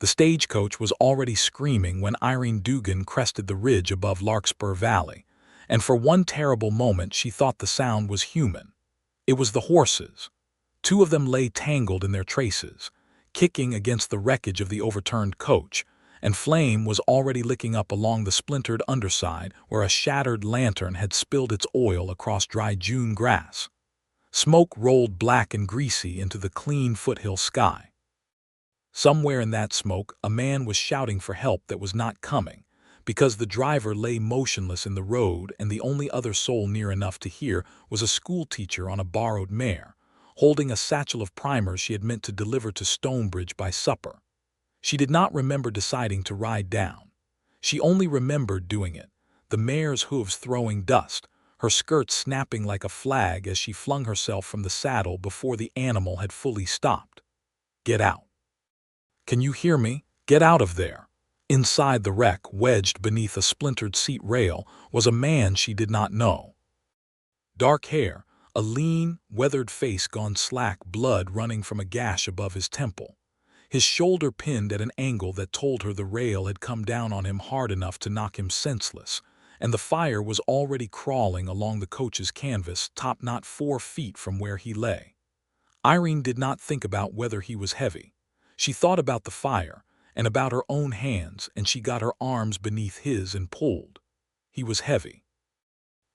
The stagecoach was already screaming when Irene Dugan crested the ridge above Larkspur Valley, and for one terrible moment she thought the sound was human. It was the horses. Two of them lay tangled in their traces, kicking against the wreckage of the overturned coach, and flame was already licking up along the splintered underside where a shattered lantern had spilled its oil across dry June grass. Smoke rolled black and greasy into the clean foothill sky. Somewhere in that smoke, a man was shouting for help that was not coming, because the driver lay motionless in the road and the only other soul near enough to hear was a schoolteacher on a borrowed mare, holding a satchel of primers she had meant to deliver to Stonebridge by supper. She did not remember deciding to ride down. She only remembered doing it, the mare's hooves throwing dust, her skirt snapping like a flag as she flung herself from the saddle before the animal had fully stopped. "Get out. Can you hear me? Get out of there." Inside the wreck, wedged beneath a splintered seat rail, was a man she did not know. Dark hair, a lean, weathered face gone slack, blood running from a gash above his temple. His shoulder pinned at an angle that told her the rail had come down on him hard enough to knock him senseless, and the fire was already crawling along the coach's canvas top not 4 feet from where he lay. Irene did not think about whether he was heavy. She thought about the fire, and about her own hands, and she got her arms beneath his and pulled. He was heavy.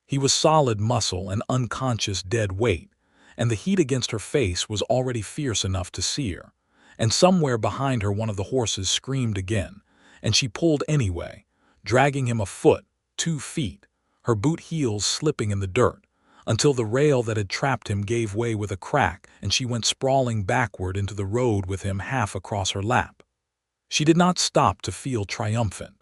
He was solid muscle and unconscious dead weight, and the heat against her face was already fierce enough to sear. And somewhere behind her one of the horses screamed again, and she pulled anyway, dragging him a foot, 2 feet, her boot heels slipping in the dirt, until the rail that had trapped him gave way with a crack and she went sprawling backward into the road with him half across her lap. She did not stop to feel triumphant.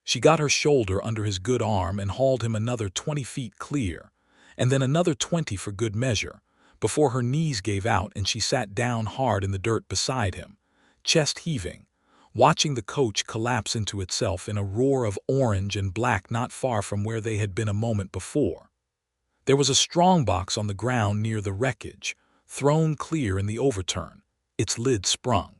She got her shoulder under his good arm and hauled him another 20 feet clear, and then another 20 for good measure, before her knees gave out and she sat down hard in the dirt beside him, chest heaving, watching the coach collapse into itself in a roar of orange and black not far from where they had been a moment before. There was a strongbox on the ground near the wreckage, thrown clear in the overturn, its lid sprung.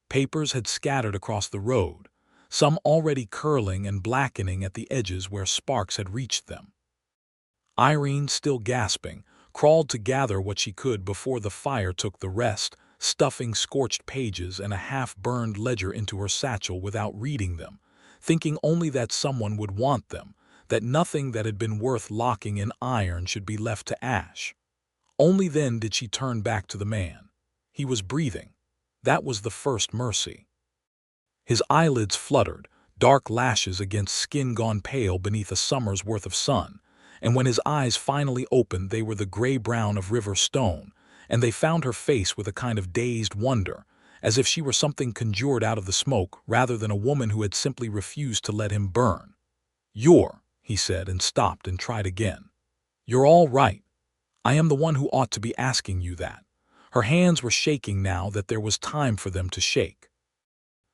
Papers had scattered across the road, some already curling and blackening at the edges where sparks had reached them. Irene, still gasping, crawled to gather what she could before the fire took the rest, stuffing scorched pages and a half-burned ledger into her satchel without reading them, thinking only that someone would want them, that nothing that had been worth locking in iron should be left to ash. Only then did she turn back to the man. He was breathing. That was the first mercy. His eyelids fluttered, dark lashes against skin gone pale beneath a summer's worth of sun, and when his eyes finally opened they were the gray-brown of river stone, and they found her face with a kind of dazed wonder, as if she were something conjured out of the smoke rather than a woman who had simply refused to let him burn. "You're," he said, and stopped and tried again. "You're all right. I am the one who ought to be asking you that." Her hands were shaking now that there was time for them to shake.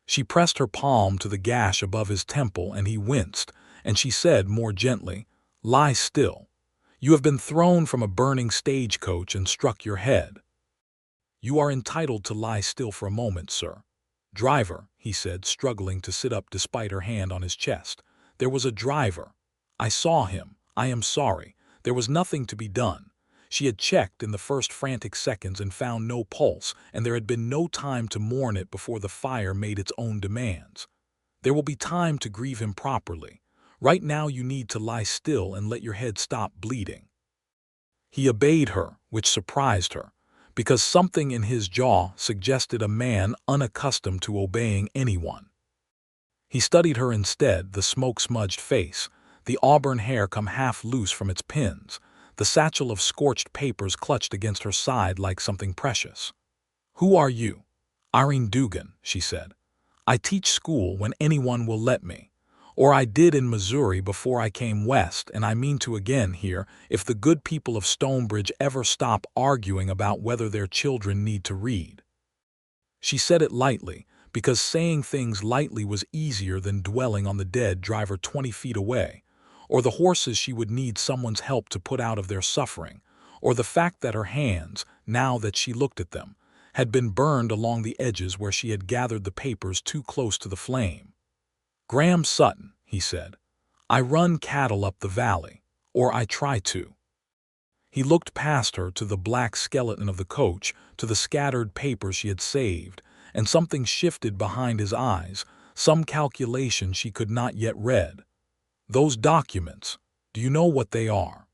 She pressed her palm to the gash above his temple and he winced, and she said more gently, "Lie still. You have been thrown from a burning stagecoach and struck your head." "You are entitled to lie still for a moment, sir." "Driver," he said, struggling to sit up despite her hand on his chest. "There was a driver. I saw him. I am sorry. There was nothing to be done." She had checked in the first frantic seconds and found no pulse, and there had been no time to mourn it before the fire made its own demands. "There will be time to grieve him properly. Right now you need to lie still and let your head stop bleeding." He obeyed her, which surprised her, because something in his jaw suggested a man unaccustomed to obeying anyone. He studied her instead, the smoke-smudged face, the auburn hair come half loose from its pins, the satchel of scorched papers clutched against her side like something precious. "Who are you?" "Irene Dugan," she said. "I teach school when anyone will let me. Or I did in Missouri before I came west, and I mean to again here if the good people of Stonebridge ever stop arguing about whether their children need to read." She said it lightly, because saying things lightly was easier than dwelling on the dead driver 20 feet away, or the horses she would need someone's help to put out of their suffering, or the fact that her hands, now that she looked at them, had been burned along the edges where she had gathered the papers too close to the flame. "Graham Sutton," he said, "I run cattle up the valley, or I try to." He looked past her to the black skeleton of the coach, to the scattered papers she had saved, and something shifted behind his eyes, some calculation she could not yet read. "Those documents, do you know what they are?"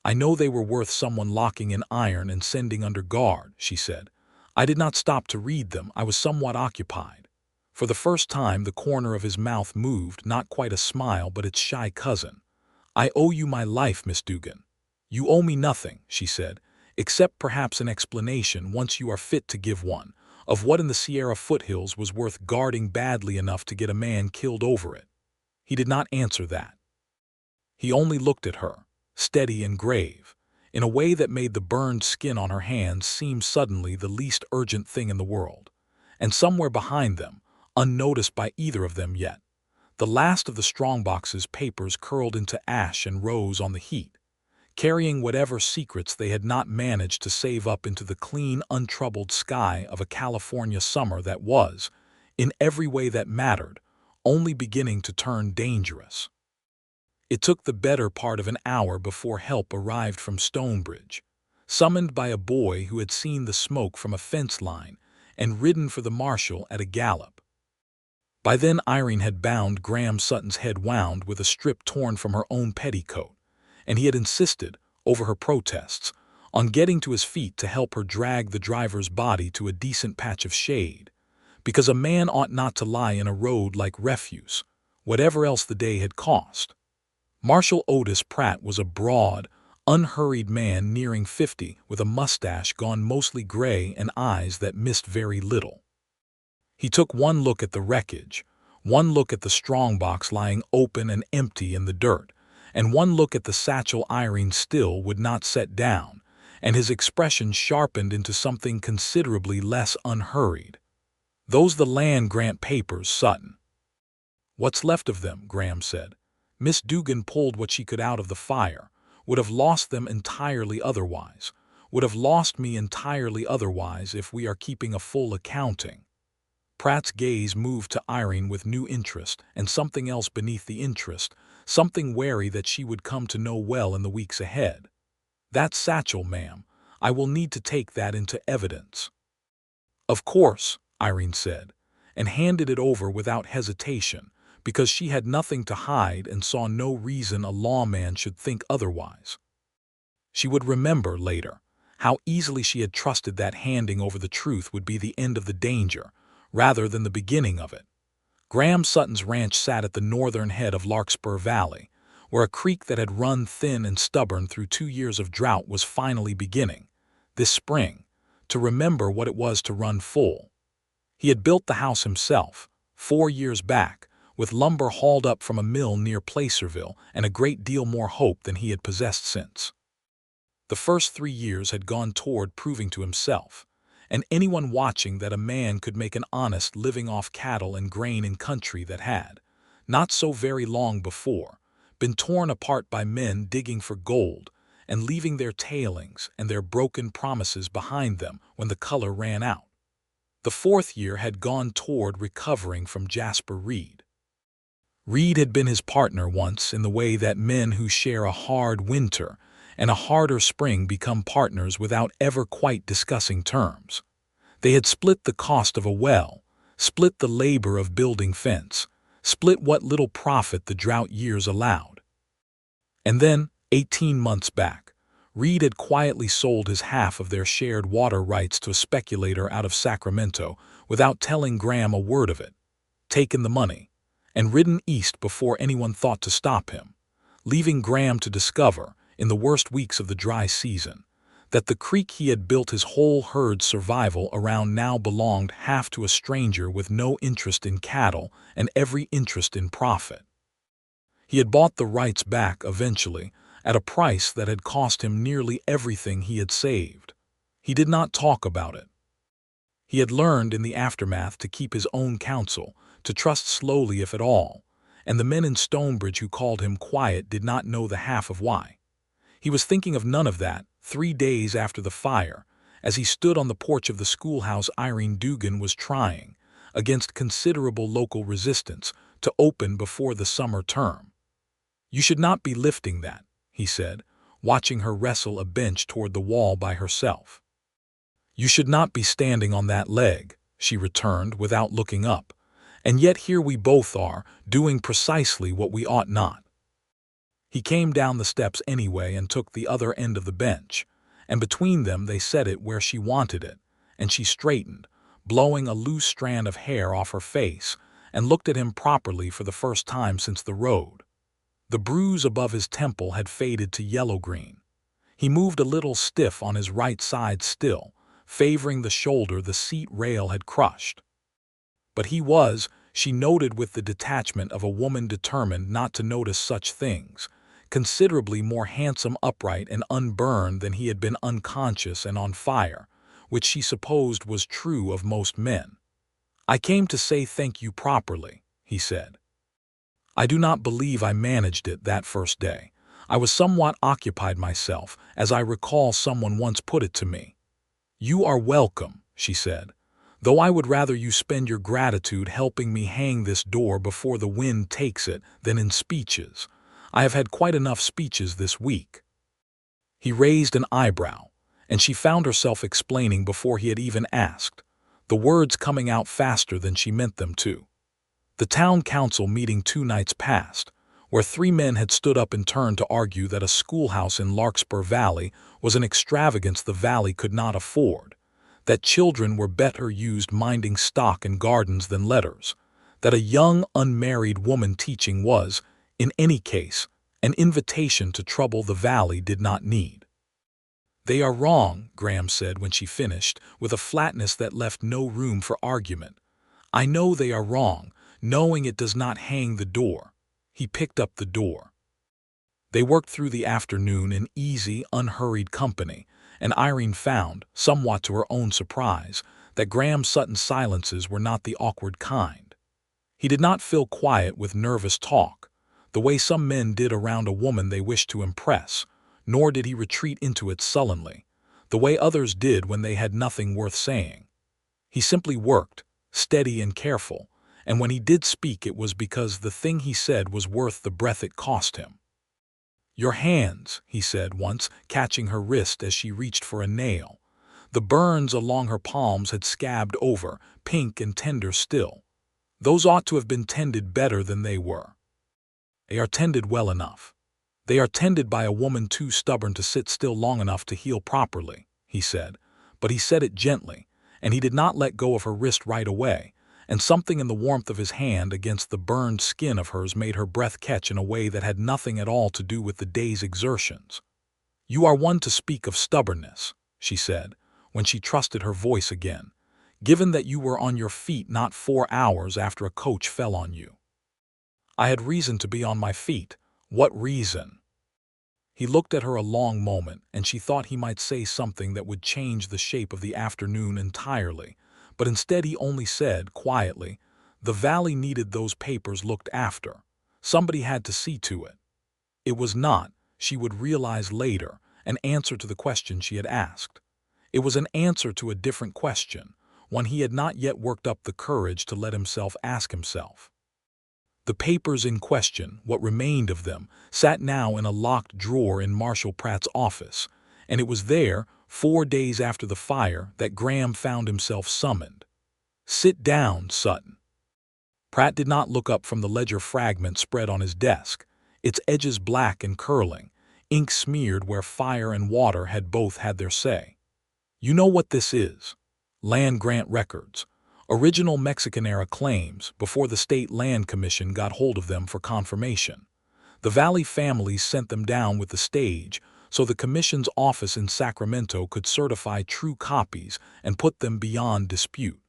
"I know they were worth someone locking in iron and sending under guard," she said. "I did not stop to read them. I was somewhat occupied." For the first time the corner of his mouth moved, not quite a smile, but its shy cousin. "I owe you my life, Miss Dugan." "You owe me nothing," she said, "except perhaps an explanation, once you are fit to give one, of what in the Sierra foothills was worth guarding badly enough to get a man killed over it." He did not answer that. He only looked at her, steady and grave, in a way that made the burned skin on her hands seem suddenly the least urgent thing in the world. And somewhere behind them, unnoticed by either of them yet, the last of the strongbox's papers curled into ash and rose on the heat, carrying whatever secrets they had not managed to save up into the clean, untroubled sky of a California summer that was, in every way that mattered, only beginning to turn dangerous. It took the better part of an hour before help arrived from Stonebridge, summoned by a boy who had seen the smoke from a fence line and ridden for the marshal at a gallop. By then Irene had bound Graham Sutton's head wound with a strip torn from her own petticoat, and he had insisted, over her protests, on getting to his feet to help her drag the driver's body to a decent patch of shade, because a man ought not to lie in a road like refuse, whatever else the day had cost. Marshal Otis Pratt was a broad, unhurried man nearing 50, with a mustache gone mostly gray and eyes that missed very little. He took one look at the wreckage, one look at the strongbox lying open and empty in the dirt, and one look at the satchel Irene still would not set down, and his expression sharpened into something considerably less unhurried. "Those the land grant papers, Sutton." "What's left of them," Graham said. "Miss Dugan pulled what she could out of the fire, would have lost them entirely otherwise, would have lost me entirely otherwise if we are keeping a full accounting." Pratt's gaze moved to Irene with new interest and something else beneath the interest, something wary that she would come to know well in the weeks ahead. "That satchel, ma'am, I will need to take that into evidence." "Of course," Irene said, and handed it over without hesitation, because she had nothing to hide and saw no reason a lawman should think otherwise. She would remember later how easily she had trusted that handing over the truth would be the end of the danger, rather than the beginning of it. Graham Sutton's ranch sat at the northern head of Larkspur Valley, where a creek that had run thin and stubborn through 2 years of drought was finally beginning, this spring, to remember what it was to run full. He had built the house himself, 4 years back, with lumber hauled up from a mill near Placerville and a great deal more hope than he had possessed since. The first 3 years had gone toward proving to himself, and anyone watching, that a man could make an honest living off cattle and grain in country that had, not so very long before, been torn apart by men digging for gold and leaving their tailings and their broken promises behind them when the color ran out. The 4th year had gone toward recovering from Jasper Reed. Reed had been his partner once, in the way that men who share a hard winter and a harder spring become partners without ever quite discussing terms. They had split the cost of a well, split the labor of building fence, split what little profit the drought years allowed. And then, 18 months back, Reed had quietly sold his half of their shared water rights to a speculator out of Sacramento without telling Graham a word of it, taken the money, and ridden east before anyone thought to stop him, leaving Graham to discover, in the worst weeks of the dry season, that the creek he had built his whole herd's survival around now belonged half to a stranger with no interest in cattle and every interest in profit. He had bought the rights back eventually, at a price that had cost him nearly everything he had saved. He did not talk about it. He had learned in the aftermath to keep his own counsel, to trust slowly if at all, and the men in Stonebridge who called him quiet did not know the half of why. He was thinking of none of that 3 days after the fire, As he stood on the porch of the schoolhouse, Irene Dugan was trying, against considerable local resistance, to open before the summer term. "You should not be lifting that," he said, watching her wrestle a bench toward the wall by herself. "You should not be standing on that leg," she returned without looking up. "And yet here we both are, doing precisely what we ought not." He came down the steps anyway and took the other end of the bench, and between them they set it where she wanted it, and she straightened, blowing a loose strand of hair off her face, and looked at him properly for the first time since the road. The bruise above his temple had faded to yellow-green. He moved a little stiff on his right side still, favoring the shoulder the seat rail had crushed. But he was, she noted with the detachment of a woman determined not to notice such things, considerably more handsome, upright, and unburned than he had been unconscious and on fire, which she supposed was true of most men. "I came to say thank you properly," he said. "I do not believe I managed it that first day. I was somewhat occupied myself, as I recall someone once put it to me." "You are welcome," she said, "though I would rather you spend your gratitude helping me hang this door before the wind takes it than in speeches. I have had quite enough speeches this week." He raised an eyebrow, and she found herself explaining before he had even asked, the words coming out faster than she meant them to. The town council meeting 2 nights past, where 3 men had stood up in turn to argue that a schoolhouse in Larkspur Valley was an extravagance the valley could not afford, that children were better used minding stock and gardens than letters, that a young unmarried woman teaching was, in any case, an invitation to trouble the valley did not need. "They are wrong," Graham said when she finished, with a flatness that left no room for argument. "I know they are wrong, knowing it does not hang the door." He picked up the door. They worked through the afternoon in easy, unhurried company, and Irene found, somewhat to her own surprise, that Graham Sutton's silences were not the awkward kind. He did not fill quiet with nervous talk, the way some men did around a woman they wished to impress, nor did he retreat into it sullenly, the way others did when they had nothing worth saying. He simply worked, steady and careful, and when he did speak it was because the thing he said was worth the breath it cost him. "Your hands," he said once, catching her wrist as she reached for a nail. The burns along her palms had scabbed over, pink and tender still. "Those ought to have been tended better than they were." "They are tended well enough. They are tended by a woman too stubborn to sit still long enough to heal properly," he said, but he said it gently, and he did not let go of her wrist right away, and something in the warmth of his hand against the burned skin of hers made her breath catch in a way that had nothing at all to do with the day's exertions. "You are one to speak of stubbornness," she said, when she trusted her voice again, "given that you were on your feet not 4 hours after a coach fell on you." "I had reason to be on my feet." "What reason?" He looked at her a long moment, and she thought he might say something that would change the shape of the afternoon entirely, but instead he only said, quietly, "The valley needed those papers looked after. Somebody had to see to it." It was not, she would realize later, an answer to the question she had asked. It was an answer to a different question, one he had not yet worked up the courage to let himself ask himself. The papers in question, what remained of them, sat now in a locked drawer in Marshal Pratt's office, and it was there, 4 days after the fire, that Graham found himself summoned. "Sit down, Sutton." Pratt did not look up from the ledger fragment spread on his desk, its edges black and curling, ink smeared where fire and water had both had their say. "You know what this is? Land grant records. Original Mexican-era claims before the State Land Commission got hold of them for confirmation. The Valley families sent them down with the stage so the Commission's office in Sacramento could certify true copies and put them beyond dispute.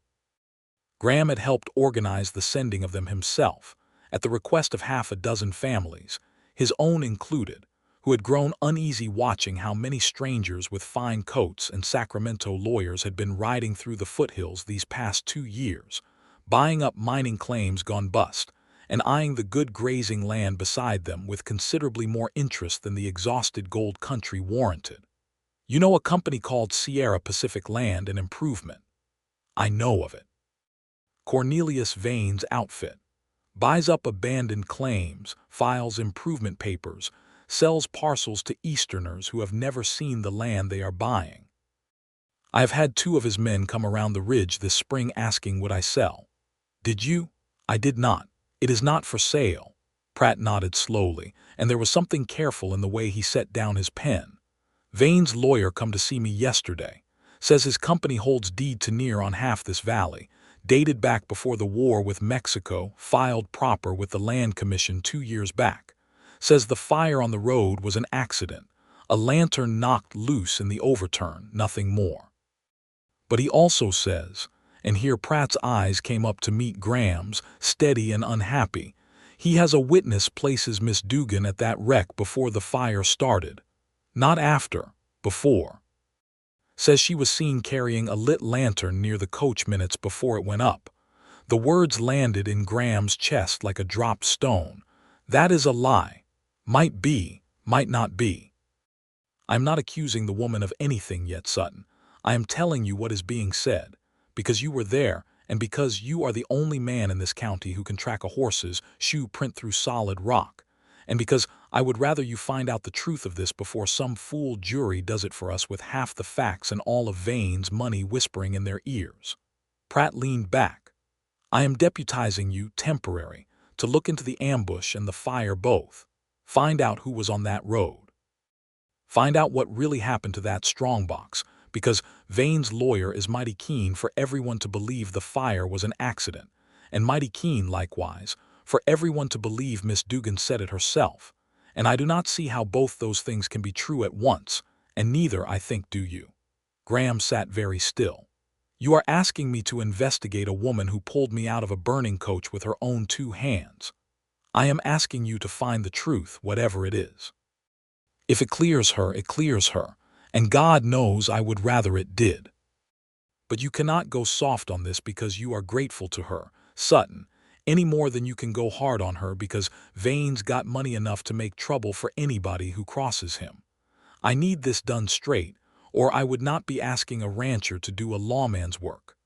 Graham had helped organize the sending of them himself, at the request of half a dozen families, his own included, who had grown uneasy watching how many strangers with fine coats and Sacramento lawyers had been riding through the foothills these past 2 years, buying up mining claims gone bust, and eyeing the good grazing land beside them with considerably more interest than the exhausted gold country warranted. You know a company called Sierra Pacific Land and Improvement. I know of it. Cornelius Vane's outfit. Buys up abandoned claims, files improvement papers, sells parcels to Easterners who have never seen the land they are buying. I have had 2 of his men come around the ridge this spring asking would I sell. Did you? I did not. It is not for sale. Pratt nodded slowly, and there was something careful in the way he set down his pen. Vane's lawyer come to see me yesterday. Says his company holds deed to near on half this valley, dated back before the war with Mexico, filed proper with the Land Commission 2 years back. Says the fire on the road was an accident, a lantern knocked loose in the overturn, nothing more. But he also says, and here Pratt's eyes came up to meet Graham's, steady and unhappy, he has a witness places Miss Dugan at that wreck before the fire started. Not after, before. Says she was seen carrying a lit lantern near the coach minutes before it went up. The words landed in Graham's chest like a dropped stone. That is a lie. Might be, might not be. I am not accusing the woman of anything yet, Sutton. I am telling you what is being said, because you were there and because you are the only man in this county who can track a horse's shoe print through solid rock, and because I would rather you find out the truth of this before some fool jury does it for us with half the facts and all of Vane's money whispering in their ears. Pratt leaned back. I am deputizing you, temporary, to look into the ambush and the fire both. Find out who was on that road. Find out what really happened to that strongbox, because Vane's lawyer is mighty keen for everyone to believe the fire was an accident, and mighty keen, likewise, for everyone to believe Miss Dugan said it herself, and I do not see how both those things can be true at once, and neither, I think, do you. Graham sat very still. You are asking me to investigate a woman who pulled me out of a burning coach with her own 2 hands. I am asking you to find the truth, whatever it is. If it clears her, it clears her, and God knows I would rather it did. But you cannot go soft on this because you are grateful to her, Sutton, any more than you can go hard on her because Vane's got money enough to make trouble for anybody who crosses him. I need this done straight, or I would not be asking a rancher to do a lawman's work.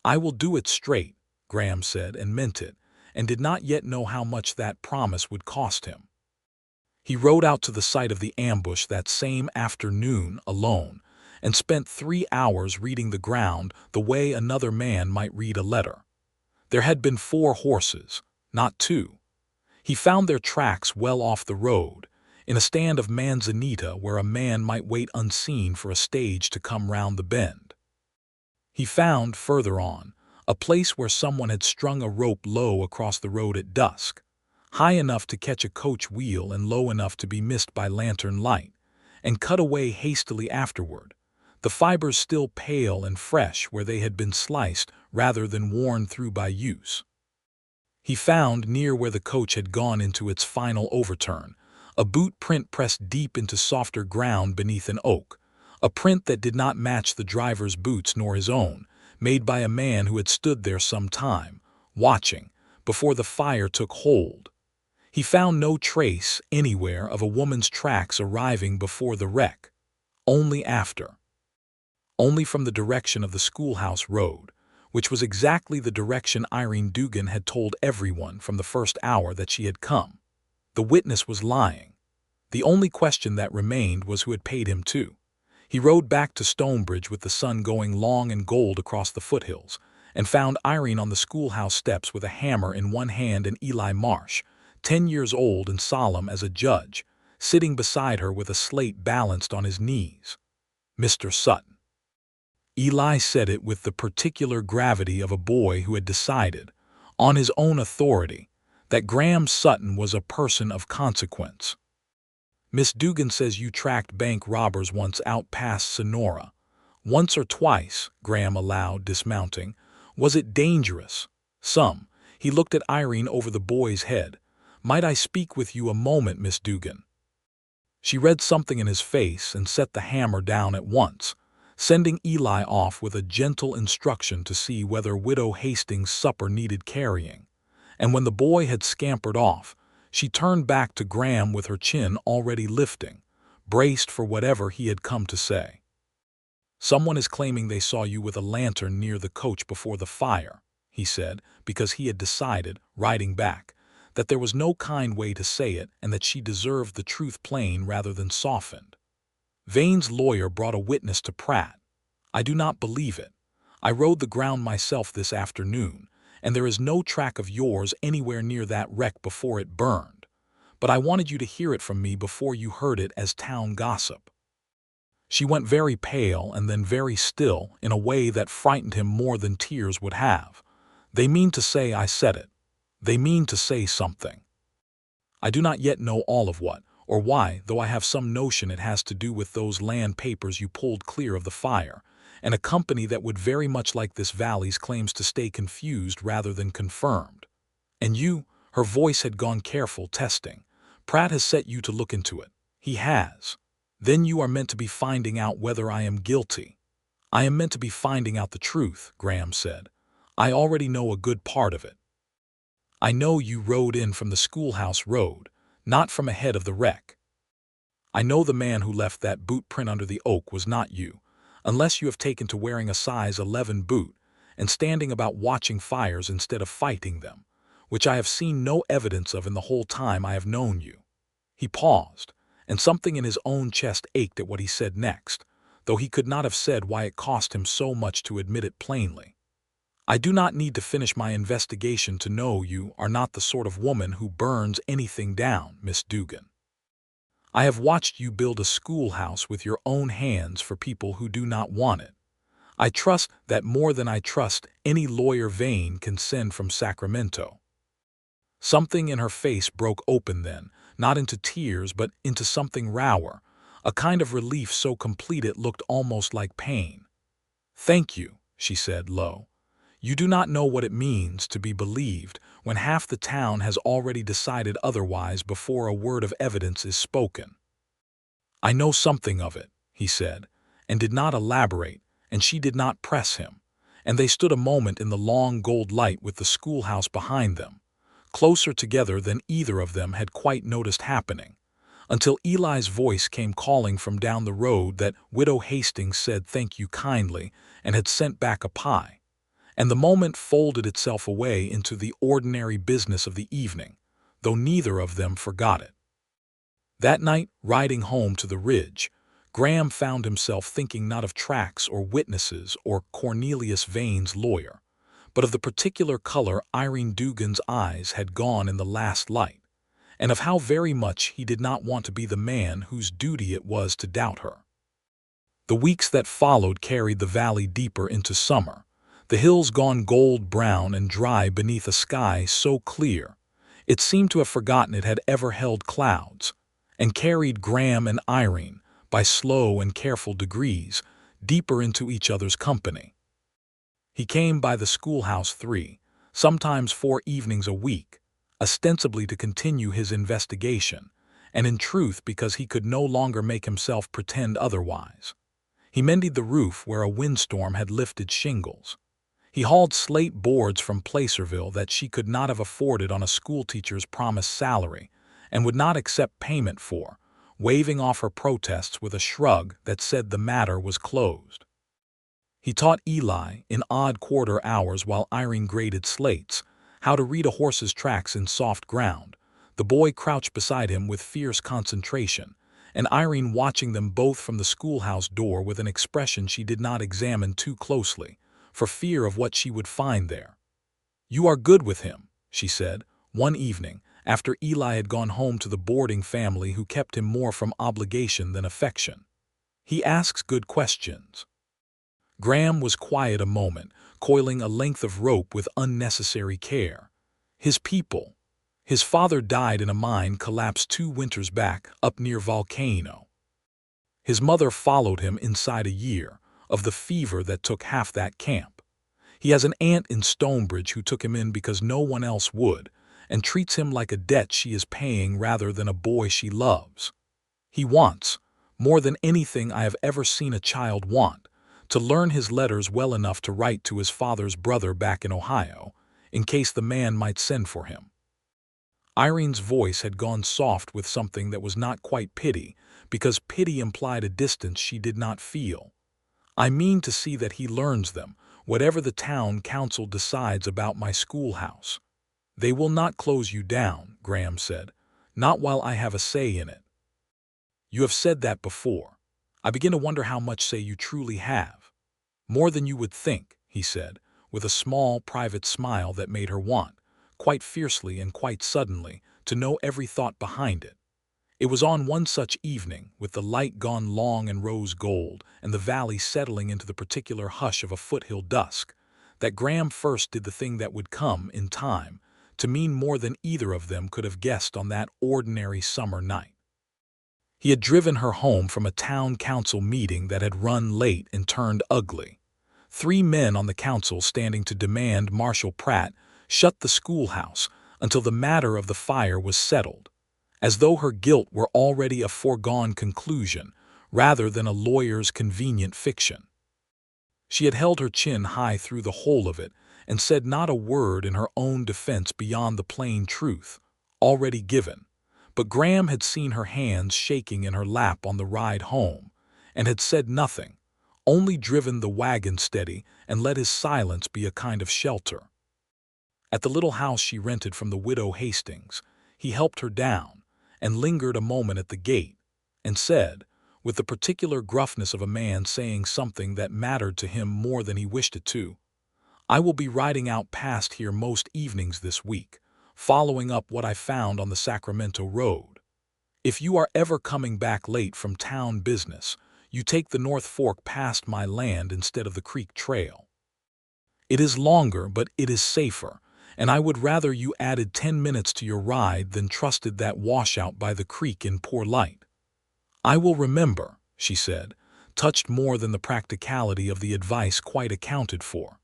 I will do it straight, Graham said, and meant it, and did not yet know how much that promise would cost him. He rode out to the site of the ambush that same afternoon alone, and spent 3 hours reading the ground the way another man might read a letter. There had been 4 horses, not 2. He found their tracks well off the road, in a stand of manzanita where a man might wait unseen for a stage to come round the bend. He found, further on, a place where someone had strung a rope low across the road at dusk, high enough to catch a coach wheel and low enough to be missed by lantern light, and cut away hastily afterward, the fibers still pale and fresh where they had been sliced rather than worn through by use. He found, near where the coach had gone into its final overturn, a boot print pressed deep into softer ground beneath an oak, a print that did not match the driver's boots nor his own, made by a man who had stood there some time, watching, before the fire took hold. He found no trace, anywhere, of a woman's tracks arriving before the wreck. Only after. Only from the direction of the schoolhouse road, which was exactly the direction Irene Dugan had told everyone from the first hour that she had come. The witness was lying. The only question that remained was who had paid him to. He rode back to Stonebridge with the sun going long and gold across the foothills, and found Irene on the schoolhouse steps with a hammer in one hand and Eli Marsh, 10 years old and solemn as a judge, sitting beside her with a slate balanced on his knees. Mr. Sutton. Eli said it with the particular gravity of a boy who had decided, on his own authority, that Graham Sutton was a person of consequence. Miss Dugan says you tracked bank robbers once out past Sonora. Once or twice, Graham allowed, dismounting. Was it dangerous? Some. He looked at Irene over the boy's head. Might I speak with you a moment, Miss Dugan? She read something in his face and set the hammer down at once, sending Eli off with a gentle instruction to see whether Widow Hastings' supper needed carrying. And when the boy had scampered off, she turned back to Graham with her chin already lifting, braced for whatever he had come to say. "Someone is claiming they saw you with a lantern near the coach before the fire," he said, because he had decided, riding back, that there was no kind way to say it and that she deserved the truth plain rather than softened. Vane's lawyer brought a witness to Pratt. "I do not believe it. I rode the ground myself this afternoon, and there is no track of yours anywhere near that wreck before it burned. But I wanted you to hear it from me before you heard it as town gossip." She went very pale and then very still in a way that frightened him more than tears would have. "They mean to say I said it. They mean to say something. I do not yet know all of what, or why, though I have some notion it has to do with those land papers you pulled clear of the fire, and a company that would very much like this valley's claims to stay confused rather than confirmed. And you," her voice had gone careful, testing, "Pratt has set you to look into it. He has. Then you are meant to be finding out whether I am guilty." "I am meant to be finding out the truth," Graham said. "I already know a good part of it. I know you rode in from the schoolhouse road, not from ahead of the wreck. I know the man who left that boot print under the oak was not you, unless you have taken to wearing a size 11 boot and standing about watching fires instead of fighting them, which I have seen no evidence of in the whole time I have known you." He paused, and something in his own chest ached at what he said next, though he could not have said why it cost him so much to admit it plainly. "I do not need to finish my investigation to know you are not the sort of woman who burns anything down, Miss Dugan. I have watched you build a schoolhouse with your own hands for people who do not want it. I trust that more than I trust any lawyer Vane can send from Sacramento." Something in her face broke open then, not into tears but into something rawer, a kind of relief so complete it looked almost like pain. "Thank you," she said low. "You do not know what it means to be believed when half the town has already decided otherwise before a word of evidence is spoken." "I know something of it," he said, and did not elaborate, and she did not press him, and they stood a moment in the long gold light with the schoolhouse behind them, closer together than either of them had quite noticed happening, until Eli's voice came calling from down the road that Widow Hastings said thank you kindly and had sent back a pie, and the moment folded itself away into the ordinary business of the evening, though neither of them forgot it. That night, riding home to the ridge, Graham found himself thinking not of tracks or witnesses or Cornelius Vane's lawyer, but of the particular color Irene Dugan's eyes had gone in the last light, and of how very much he did not want to be the man whose duty it was to doubt her. The weeks that followed carried the valley deeper into summer, the hills gone gold-brown and dry beneath a sky so clear it seemed to have forgotten it had ever held clouds, and carried Graham and Irene, by slow and careful degrees, deeper into each other's company. He came by the schoolhouse 3, sometimes 4 evenings a week, ostensibly to continue his investigation, and in truth because he could no longer make himself pretend otherwise. He mended the roof where a windstorm had lifted shingles. He hauled slate boards from Placerville that she could not have afforded on a schoolteacher's promised salary, and would not accept payment for, waving off her protests with a shrug that said the matter was closed. He taught Eli, in odd quarter hours while Irene graded slates, how to read a horse's tracks in soft ground, the boy crouched beside him with fierce concentration, and Irene watching them both from the schoolhouse door with an expression she did not examine too closely, for fear of what she would find there. "You are good with him," she said, one evening, after Eli had gone home to the boarding family who kept him more from obligation than affection. "He asks good questions." Graham was quiet a moment, coiling a length of rope with unnecessary care. "His people. His father died in a mine collapsed 2 winters back up near Volcano. His mother followed him inside a year, of the fever that took half that camp. He has an aunt in Stonebridge who took him in because no one else would, and treats him like a debt she is paying rather than a boy she loves. He wants, more than anything I have ever seen a child want, to learn his letters well enough to write to his father's brother back in Ohio, in case the man might send for him." Irene's voice had gone soft with something that was not quite pity, because pity implied a distance she did not feel. "I mean to see that he learns them, whatever the town council decides about my schoolhouse." "They will not close you down," Graham said. "Not while I have a say in it." "You have said that before. I begin to wonder how much say you truly have." "More than you would think," he said, with a small, private smile that made her want, quite fiercely and quite suddenly, to know every thought behind it. It was on one such evening, with the light gone long and rose gold, and the valley settling into the particular hush of a foothill dusk, that Graham first did the thing that would come, in time, to mean more than either of them could have guessed on that ordinary summer night. He had driven her home from a town council meeting that had run late and turned ugly. 3 men on the council standing to demand Marshal Pratt shut the schoolhouse until the matter of the fire was settled, as though her guilt were already a foregone conclusion rather than a lawyer's convenient fiction. She had held her chin high through the whole of it and said not a word in her own defense beyond the plain truth, already given. But Graham had seen her hands shaking in her lap on the ride home, and had said nothing, only driven the wagon steady and let his silence be a kind of shelter. At the little house she rented from the widow Hastings, he helped her down, and lingered a moment at the gate, and said, with the particular gruffness of a man saying something that mattered to him more than he wished it to, "I will be riding out past here most evenings this week, following up what I found on the Sacramento road. If you are ever coming back late from town business, you take the North Fork past my land instead of the creek trail. It is longer, but it is safer, and I would rather you added 10 minutes to your ride than trusted that washout by the creek in poor light." "I will remember," she said, touched more than the practicality of the advice quite accounted for.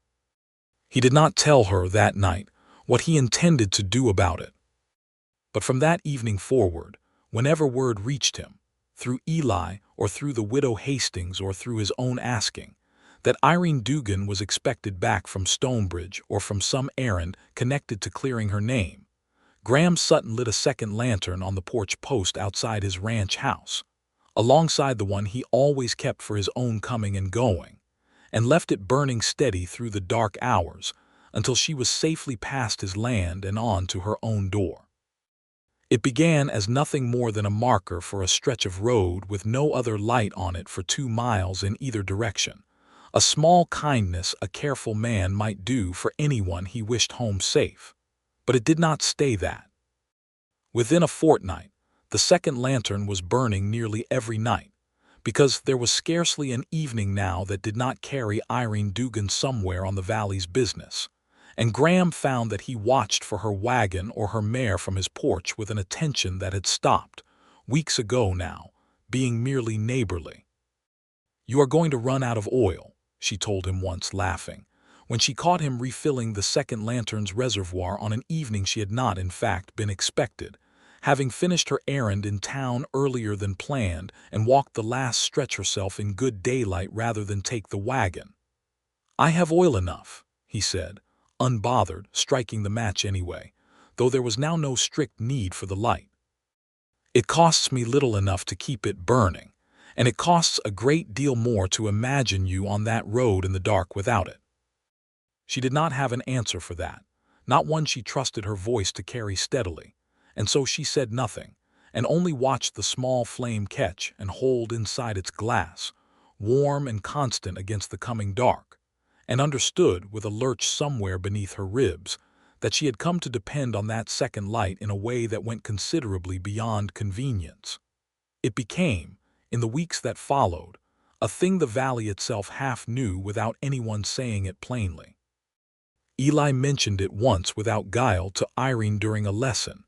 He did not tell her that night what he intended to do about it. But from that evening forward, whenever word reached him, through Eli or through the widow Hastings or through his own asking, that Irene Dugan was expected back from Stonebridge or from some errand connected to clearing her name, Graham Sutton lit a second lantern on the porch post outside his ranch house, alongside the one he always kept for his own coming and going, and left it burning steady through the dark hours until she was safely past his land and on to her own door. It began as nothing more than a marker for a stretch of road with no other light on it for 2 miles in either direction, a small kindness a careful man might do for anyone he wished home safe. But it did not stay that. Within a fortnight, the second lantern was burning nearly every night, because there was scarcely an evening now that did not carry Irene Dugan somewhere on the valley's business, and Graham found that he watched for her wagon or her mare from his porch with an attention that had stopped, weeks ago now, being merely neighborly. "You are going to run out of oil," she told him once, laughing, when she caught him refilling the second lantern's reservoir on an evening she had not, in fact, been expected, having finished her errand in town earlier than planned and walked the last stretch herself in good daylight rather than take the wagon. "I have oil enough," he said, unbothered, striking the match anyway, though there was now no strict need for the light. "It costs me little enough to keep it burning, and it costs a great deal more to imagine you on that road in the dark without it." She did not have an answer for that, not one she trusted her voice to carry steadily, and so she said nothing, and only watched the small flame catch and hold inside its glass, warm and constant against the coming dark, and understood, with a lurch somewhere beneath her ribs, that she had come to depend on that second light in a way that went considerably beyond convenience. It became, in the weeks that followed, a thing the valley itself half knew without anyone saying it plainly. Eli mentioned it once without guile to Irene during a lesson.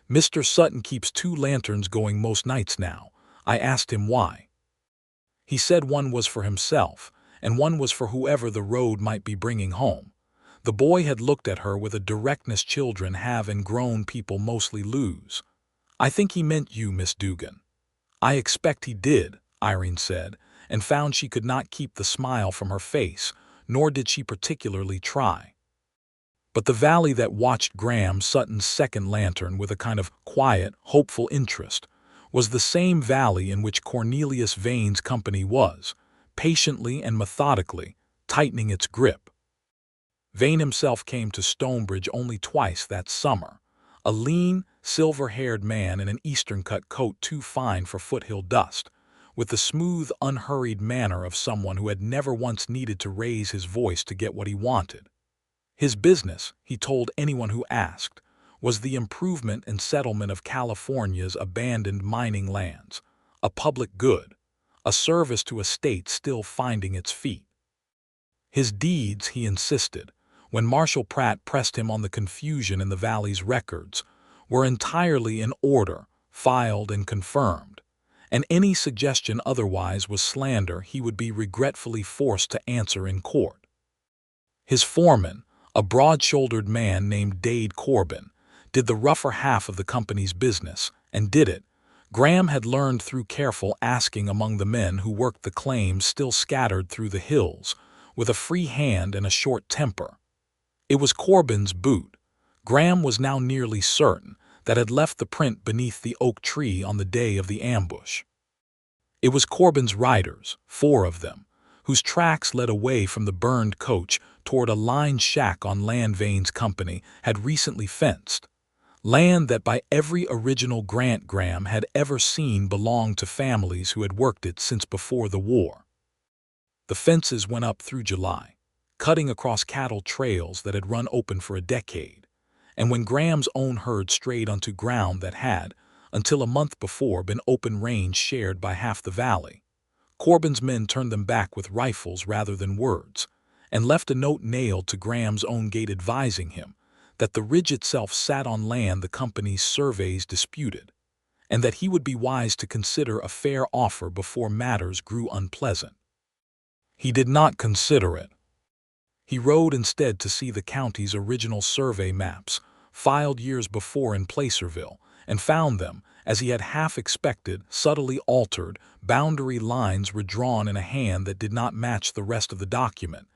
"Mr. Sutton keeps 2 lanterns going most nights now. I asked him why. He said one was for himself, and one was for whoever the road might be bringing home." The boy had looked at her with a directness children have and grown people mostly lose. "I think he meant you, Miss Dugan." "I expect he did," Irene said, and found she could not keep the smile from her face, nor did she particularly try. But the valley that watched Graham Sutton's second lantern with a kind of quiet, hopeful interest was the same valley in which Cornelius Vane's company was, patiently and methodically tightening its grip. Vane himself came to Stonebridge only twice that summer, a lean, silver-haired man in an Eastern-cut coat too fine for foothill dust, with the smooth, unhurried manner of someone who had never once needed to raise his voice to get what he wanted. His business, he told anyone who asked, was the improvement and settlement of California's abandoned mining lands, a public good, a service to a state still finding its feet. His deeds, he insisted, when Marshal Pratt pressed him on the confusion in the valley's records, were entirely in order, filed and confirmed, and any suggestion otherwise was slander he would be regretfully forced to answer in court. His foreman, a broad-shouldered man named Dade Corbin, did the rougher half of the company's business, and did it, Graham had learned through careful asking among the men who worked the claims still scattered through the hills, with a free hand and a short temper. It was Corbin's boot, Graham was now nearly certain, that had left the print beneath the oak tree on the day of the ambush. It was Corbin's riders, 4 of them, whose tracks led away from the burned coach toward a lined shack on land Vane's company had recently fenced, land that by every original grant Graham had ever seen belonged to families who had worked it since before the war. The fences went up through July, cutting across cattle trails that had run open for a decade, and when Graham's own herd strayed onto ground that had, until a month before, been open range shared by half the valley, Corbin's men turned them back with rifles rather than words, and left a note nailed to Graham's own gate advising him that the ridge itself sat on land the company's surveys disputed, and that he would be wise to consider a fair offer before matters grew unpleasant. He did not consider it. He rode instead to see the county's original survey maps, filed years before in Placerville, and found them, as he had half expected, subtly altered, boundary lines redrawn in a hand that did not match the rest of the document,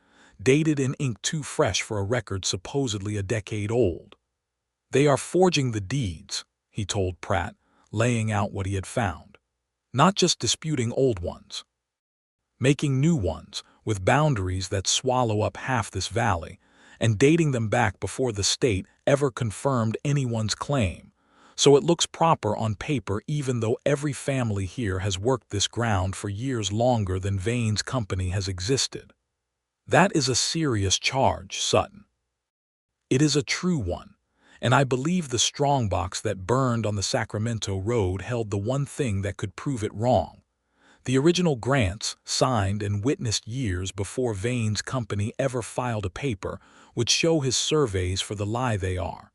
dated in ink too fresh for a record supposedly a decade old. "They are forging the deeds," he told Pratt, laying out what he had found. "Not just disputing old ones. Making new ones, with boundaries that swallow up half this valley, and dating them back before the state ever confirmed anyone's claim, so it looks proper on paper even though every family here has worked this ground for years longer than Vane's company has existed. That is a serious charge, Sutton. It is a true one, and I believe the strongbox that burned on the Sacramento road held the one thing that could prove it wrong. The original grants, signed and witnessed years before Vane's company ever filed a paper, would show his surveys for the lie they are.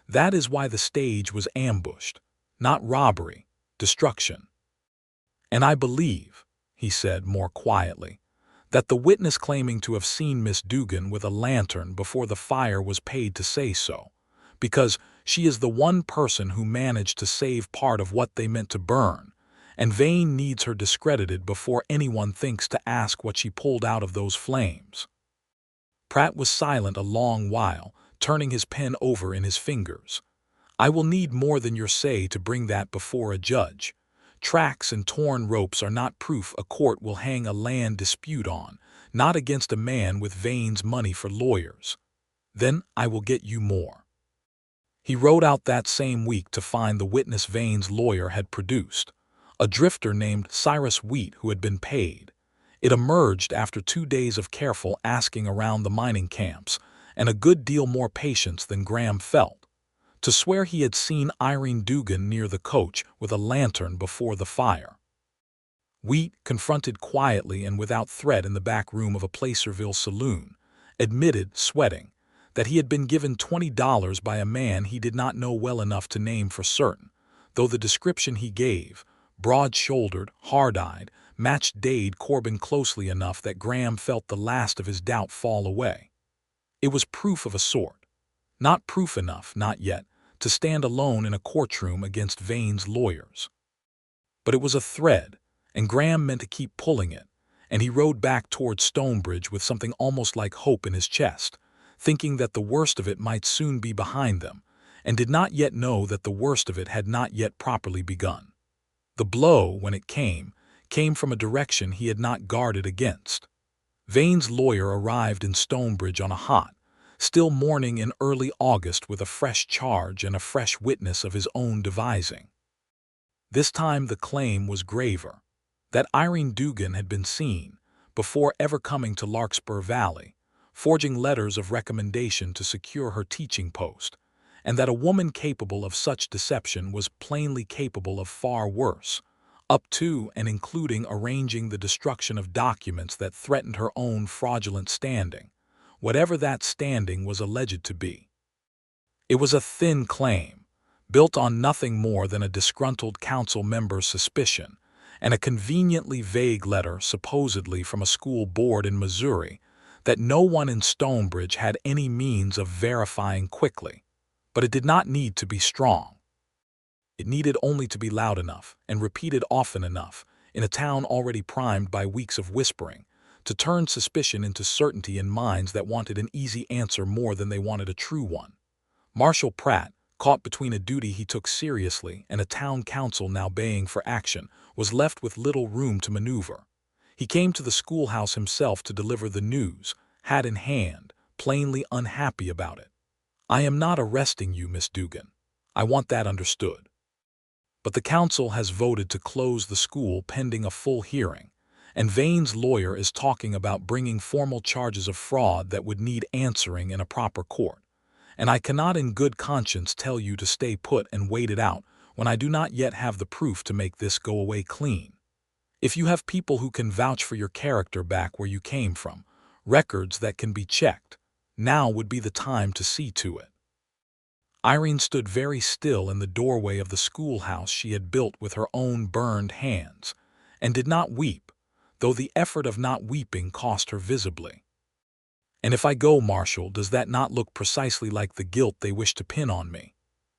That is why the stage was ambushed, not robbery, destruction. And I believe," he said more quietly, "that the witness claiming to have seen Miss Dugan with a lantern before the fire was paid to say so, because she is the one person who managed to save part of what they meant to burn, and Vane needs her discredited before anyone thinks to ask what she pulled out of those flames." Pratt was silent a long while, turning his pen over in his fingers. "I will need more than your say to bring that before a judge. Tracks and torn ropes are not proof a court will hang a land dispute on, not against a man with Vane's money for lawyers. Then I will get you more." He rode out that same week to find the witness Vane's lawyer had produced, a drifter named Cyrus Wheat who had been paid. It emerged after 2 days of careful asking around the mining camps, and a good deal more patience than Graham felt, to swear he had seen Irene Dugan near the coach with a lantern before the fire. Wheat, confronted quietly and without threat in the back room of a Placerville saloon, admitted, sweating, that he had been given $20 by a man he did not know well enough to name for certain, though the description he gave, broad-shouldered, hard-eyed, matched Dade Corbin closely enough that Graham felt the last of his doubt fall away. It was proof of a sort. Not proof enough, not yet, to stand alone in a courtroom against Vane's lawyers. But it was a thread, and Graham meant to keep pulling it, and he rode back toward Stonebridge with something almost like hope in his chest, thinking that the worst of it might soon be behind them, and did not yet know that the worst of it had not yet properly begun. The blow, when it came from a direction he had not guarded against. Vane's lawyer arrived in Stonebridge on a hot, still morning in early August with a fresh charge and a fresh witness of his own devising. This time the claim was graver, that Irene Dugan had been seen, before ever coming to Larkspur Valley, forging letters of recommendation to secure her teaching post, and that a woman capable of such deception was plainly capable of far worse, up to and including arranging the destruction of documents that threatened her own fraudulent standing, whatever that standing was alleged to be. It was a thin claim, built on nothing more than a disgruntled council member's suspicion, and a conveniently vague letter supposedly from a school board in Missouri that no one in Stonebridge had any means of verifying quickly. But it did not need to be strong. It needed only to be loud enough and repeated often enough, in a town already primed by weeks of whispering, to turn suspicion into certainty in minds that wanted an easy answer more than they wanted a true one. Marshal Pratt, caught between a duty he took seriously and a town council now baying for action, was left with little room to maneuver. He came to the schoolhouse himself to deliver the news, hat in hand, plainly unhappy about it. "I am not arresting you, Miss Dugan. I want that understood. But the council has voted to close the school pending a full hearing, and Vane's lawyer is talking about bringing formal charges of fraud that would need answering in a proper court, and I cannot in good conscience tell you to stay put and wait it out when I do not yet have the proof to make this go away clean. If you have people who can vouch for your character back where you came from, records that can be checked, now would be the time to see to it." Irene stood very still in the doorway of the schoolhouse she had built with her own burned hands, and did not weep, though the effort of not weeping cost her visibly. "And if I go, Marshal, does that not look precisely like the guilt they wish to pin on me?"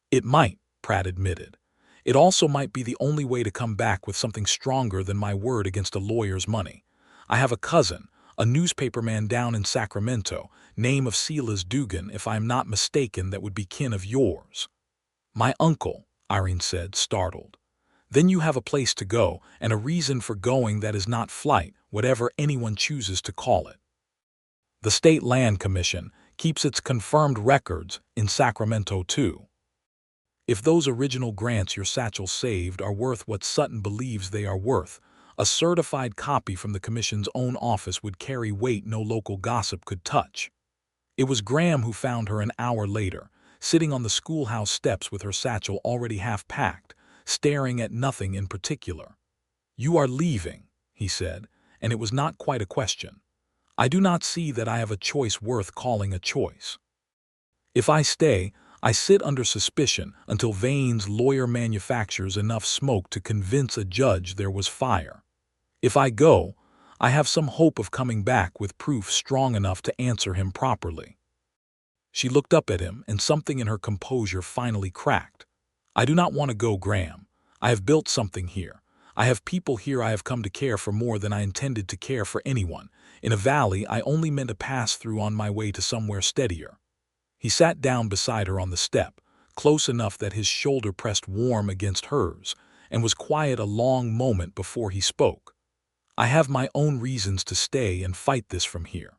"It might," Pratt admitted. "It also might be the only way to come back with something stronger than my word against a lawyer's money. I have a cousin, a newspaperman down in Sacramento, name of Silas Dugan, if I am not mistaken, that would be kin of yours." "My uncle," Irene said, startled. "Then you have a place to go, and a reason for going that is not flight, whatever anyone chooses to call it. The State Land Commission keeps its confirmed records in Sacramento too. If those original grants your satchel saved are worth what Sutton believes they are worth, a certified copy from the Commission's own office would carry weight no local gossip could touch." It was Graham who found her an hour later, sitting on the schoolhouse steps with her satchel already half packed, staring at nothing in particular. "You are leaving," he said, and it was not quite a question. "I do not see that I have a choice worth calling a choice. If I stay, I sit under suspicion until Vane's lawyer manufactures enough smoke to convince a judge there was fire. If I go, I have some hope of coming back with proof strong enough to answer him properly." She looked up at him, and something in her composure finally cracked. "I do not want to go, Graham. I have built something here. I have people here I have come to care for more than I intended to care for anyone. In a valley I only meant to pass through on my way to somewhere steadier." He sat down beside her on the step, close enough that his shoulder pressed warm against hers, and was quiet a long moment before he spoke. "I have my own reasons to stay and fight this from here.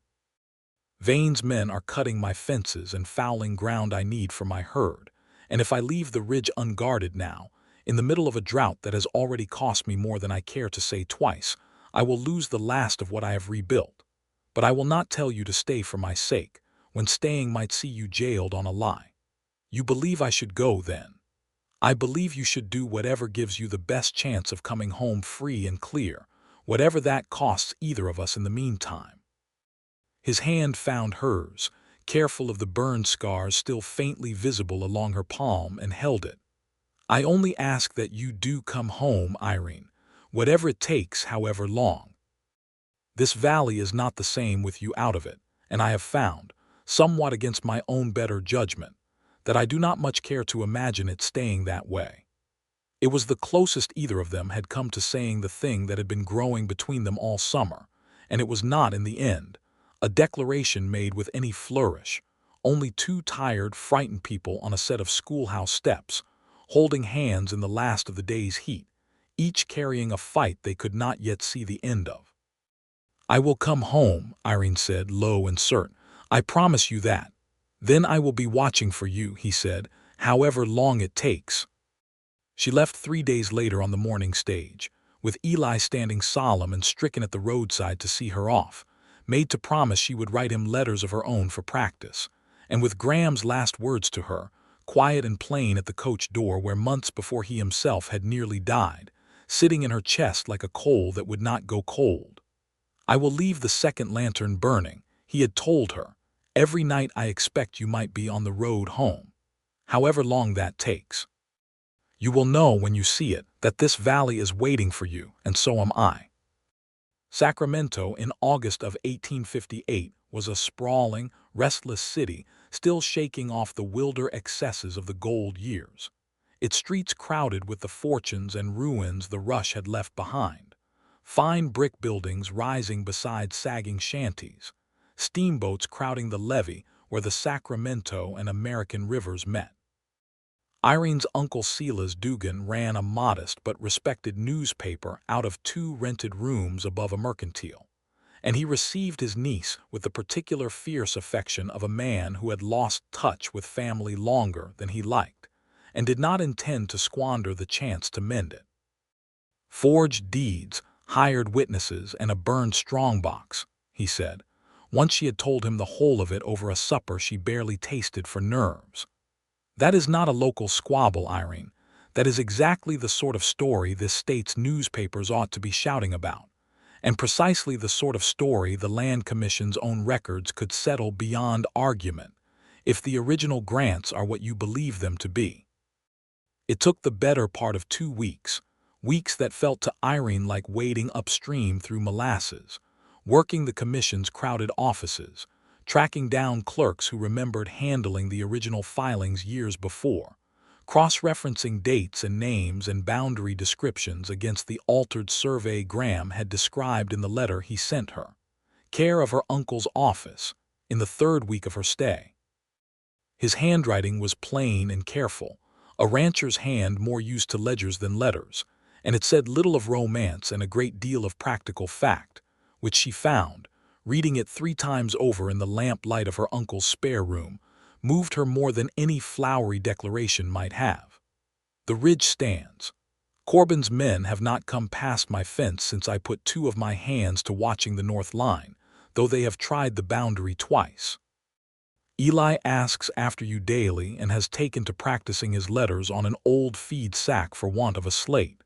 Vane's men are cutting my fences and fouling ground I need for my herd, and if I leave the ridge unguarded now, in the middle of a drought that has already cost me more than I care to say twice, I will lose the last of what I have rebuilt. But I will not tell you to stay for my sake, when staying might see you jailed on a lie. You believe I should go, then? I believe you should do whatever gives you the best chance of coming home free and clear, whatever that costs either of us in the meantime." His hand found hers, careful of the burn scars still faintly visible along her palm, and held it. "I only ask that you do come home, Irene, whatever it takes, however long. This valley is not the same with you out of it, and I have found, somewhat against my own better judgment, that I do not much care to imagine it staying that way." It was the closest either of them had come to saying the thing that had been growing between them all summer, and it was not, in the end, a declaration made with any flourish, only two tired, frightened people on a set of schoolhouse steps, holding hands in the last of the day's heat, each carrying a fight they could not yet see the end of. "I will come home," Irene said, low and certain. "I promise you that. Then I will be watching for you," he said, "however long it takes." She left 3 days later on the morning stage, with Eli standing solemn and stricken at the roadside to see her off, made to promise she would write him letters of her own for practice, and with Graham's last words to her, quiet and plain at the coach door where months before he himself had nearly died, sitting in her chest like a coal that would not go cold. "I will leave the second lantern burning," he had told her. "Every night I expect you might be on the road home. However long that takes. You will know when you see it that this valley is waiting for you, and so am I." Sacramento in August of 1858 was a sprawling, restless city still shaking off the wilder excesses of the gold years, its streets crowded with the fortunes and ruins the rush had left behind, fine brick buildings rising beside sagging shanties, steamboats crowding the levee where the Sacramento and American rivers met. Irene's uncle Silas Dugan ran a modest but respected newspaper out of 2 rented rooms above a mercantile, and he received his niece with the particular fierce affection of a man who had lost touch with family longer than he liked, and did not intend to squander the chance to mend it. "Forged deeds, hired witnesses, and a burned strongbox," he said, once she had told him the whole of it over a supper she barely tasted for nerves. "That is not a local squabble, Irene. That is exactly the sort of story this state's newspapers ought to be shouting about, and precisely the sort of story the Land Commission's own records could settle beyond argument, if the original grants are what you believe them to be." It took the better part of 2 weeks, weeks that felt to Irene like wading upstream through molasses, working the Commission's crowded offices, tracking down clerks who remembered handling the original filings years before, cross-referencing dates and names and boundary descriptions against the altered survey Graham had described in the letter he sent her, care of her uncle's office, in the 3rd week of her stay. His handwriting was plain and careful, a rancher's hand more used to ledgers than letters, and it said little of romance and a great deal of practical fact, which she found, reading it 3 times over in the lamp-light of her uncle's spare room, moved her more than any flowery declaration might have. "The ridge stands. Corbin's men have not come past my fence since I put 2 of my hands to watching the north line, though they have tried the boundary twice. Eli asks after you daily and has taken to practicing his letters on an old feed sack for want of a slate.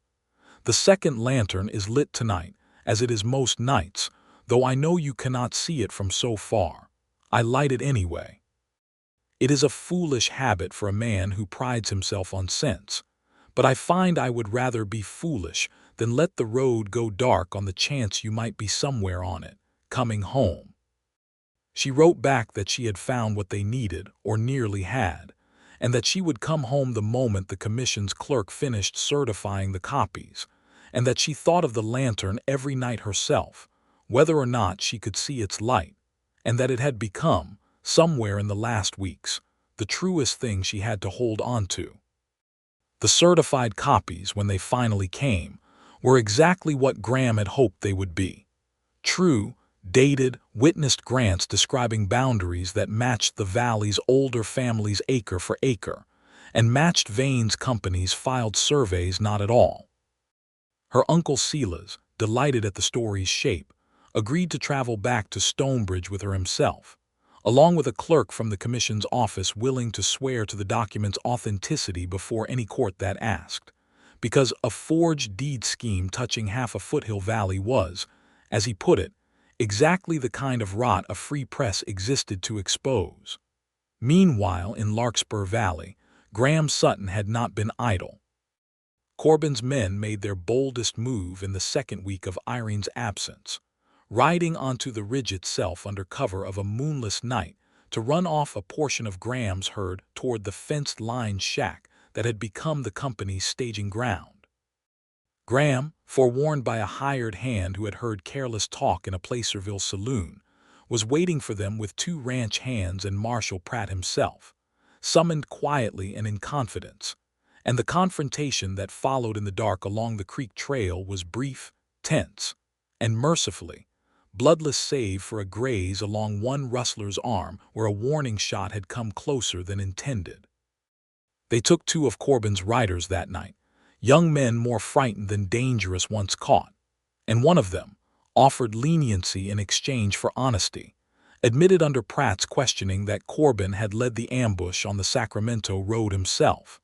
The second lantern is lit tonight, as it is most nights, though I know you cannot see it from so far. I light it anyway. It is a foolish habit for a man who prides himself on sense, but I find I would rather be foolish than let the road go dark on the chance you might be somewhere on it, coming home." She wrote back that she had found what they needed, or nearly had, and that she would come home the moment the Commission's clerk finished certifying the copies, and that she thought of the lantern every night herself, whether or not she could see its light, and that it had become, somewhere in the last weeks, the truest thing she had to hold on to. The certified copies, when they finally came, were exactly what Graham had hoped they would be. True, dated, witnessed grants describing boundaries that matched the valley's older families acre for acre, and matched Vane's company's filed surveys not at all. Her uncle Silas, delighted at the story's shape, agreed to travel back to Stonebridge with her himself, along with a clerk from the Commission's office willing to swear to the document's authenticity before any court that asked, because a forged deed scheme touching half a foothill valley was, as he put it, exactly the kind of rot a free press existed to expose. Meanwhile, in Larkspur Valley, Graham Sutton had not been idle. Corbin's men made their boldest move in the 2nd week of Irene's absence, riding onto the ridge itself under cover of a moonless night to run off a portion of Graham's herd toward the fenced-line shack that had become the company's staging ground. Graham, forewarned by a hired hand who had heard careless talk in a Placerville saloon, was waiting for them with 2 ranch hands and Marshal Pratt himself, summoned quietly and in confidence, and the confrontation that followed in the dark along the creek trail was brief, tense, and mercifully bloodless save for a graze along one rustler's arm where a warning shot had come closer than intended. They took two of Corbin's riders that night, young men more frightened than dangerous once caught, and one of them offered leniency in exchange for honesty, admitted under Pratt's questioning that Corbin had led the ambush on the Sacramento road himself,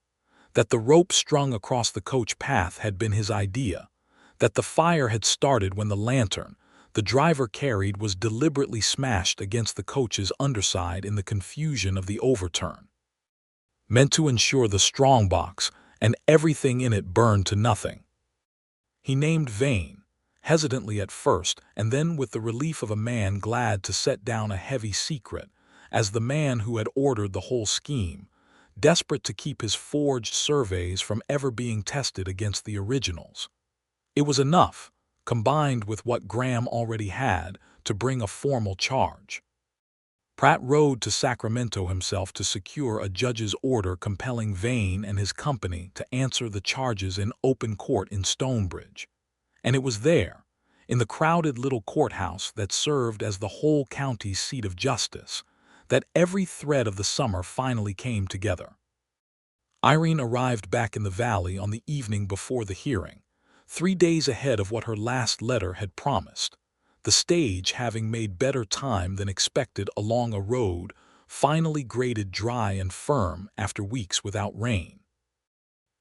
that the rope strung across the coach path had been his idea, that the fire had started when the lantern the driver carried was deliberately smashed against the coach's underside in the confusion of the overturn, meant to ensure the strongbox and everything in it burned to nothing. He named Vane, hesitantly at first, and then with the relief of a man glad to set down a heavy secret, as the man who had ordered the whole scheme, desperate to keep his forged surveys from ever being tested against the originals. It was enough, combined with what Graham already had, to bring a formal charge. Pratt rode to Sacramento himself to secure a judge's order compelling Vane and his company to answer the charges in open court in Stonebridge. And it was there, in the crowded little courthouse that served as the whole county's seat of justice, that every thread of the summer finally came together. Irene arrived back in the valley on the evening before the hearing, 3 days ahead of what her last letter had promised, the stage having made better time than expected along a road finally graded dry and firm after weeks without rain.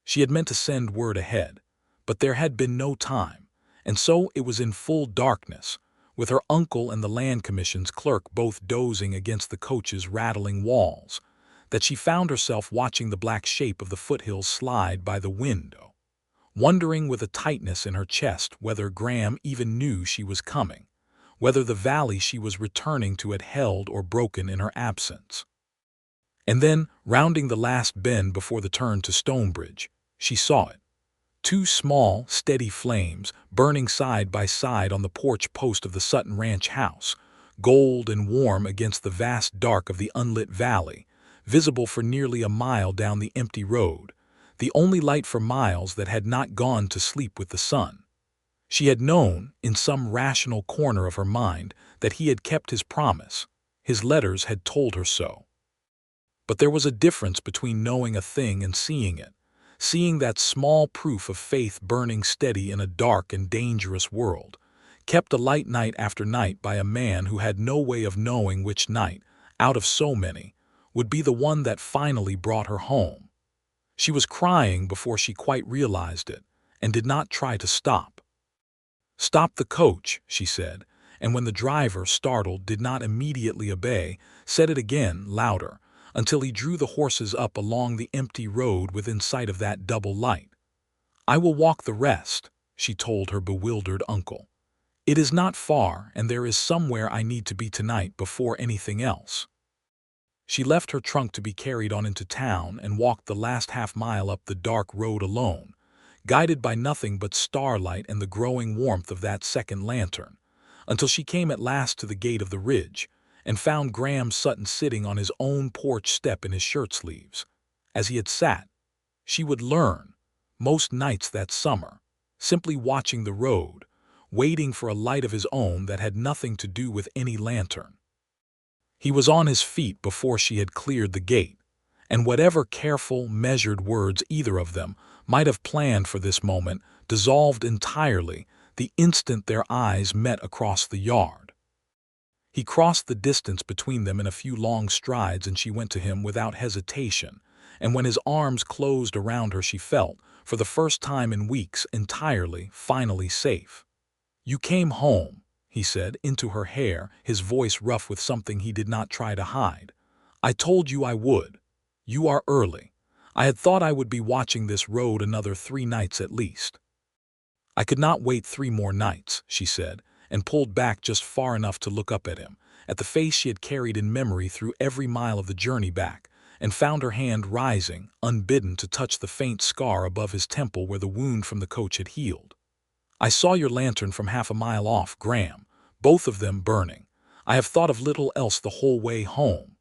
She had meant to send word ahead, but there had been no time, and so it was in full darkness, with her uncle and the land commission's clerk both dozing against the coach's rattling walls, that she found herself watching the black shape of the foothills slide by the window, wondering with a tightness in her chest whether Graham even knew she was coming, whether the valley she was returning to had held or broken in her absence. And then, rounding the last bend before the turn to Stonebridge, she saw it. 2 small, steady flames burning side by side on the porch post of the Sutton Ranch house, gold and warm against the vast dark of the unlit valley, visible for nearly a mile down the empty road, the only light for miles that had not gone to sleep with the sun. She had known, in some rational corner of her mind, that he had kept his promise. His letters had told her so. But there was a difference between knowing a thing and seeing it, seeing that small proof of faith burning steady in a dark and dangerous world, kept alight night after night by a man who had no way of knowing which night, out of so many, would be the one that finally brought her home. She was crying before she quite realized it, and did not try to stop. "Stop the coach," she said, and when the driver, startled, did not immediately obey, said it again, louder, until he drew the horses up along the empty road within sight of that double light. "I will walk the rest," she told her bewildered uncle. "It is not far, and there is somewhere I need to be tonight before anything else." She left her trunk to be carried on into town and walked the last half-mile up the dark road alone, guided by nothing but starlight and the growing warmth of that second lantern, until she came at last to the gate of the ridge, and found Graham Sutton sitting on his own porch step in his shirt-sleeves. As he had sat, she would learn, most nights that summer, simply watching the road, waiting for a light of his own that had nothing to do with any lantern. He was on his feet before she had cleared the gate, and whatever careful, measured words either of them might have planned for this moment dissolved entirely the instant their eyes met across the yard. He crossed the distance between them in a few long strides, and she went to him without hesitation, and when his arms closed around her she felt, for the first time in weeks, entirely, finally safe. "You came home," he said, into her hair, his voice rough with something he did not try to hide. "I told you I would. You are early. I had thought I would be watching this road another 3 nights at least." "I could not wait 3 more nights," she said, and pulled back just far enough to look up at him, at the face she had carried in memory through every mile of the journey back, and found her hand rising, unbidden, to touch the faint scar above his temple where the wound from the coach had healed. "I saw your lantern from half a mile off, Graham, both of them burning. I have thought of little else the whole way home."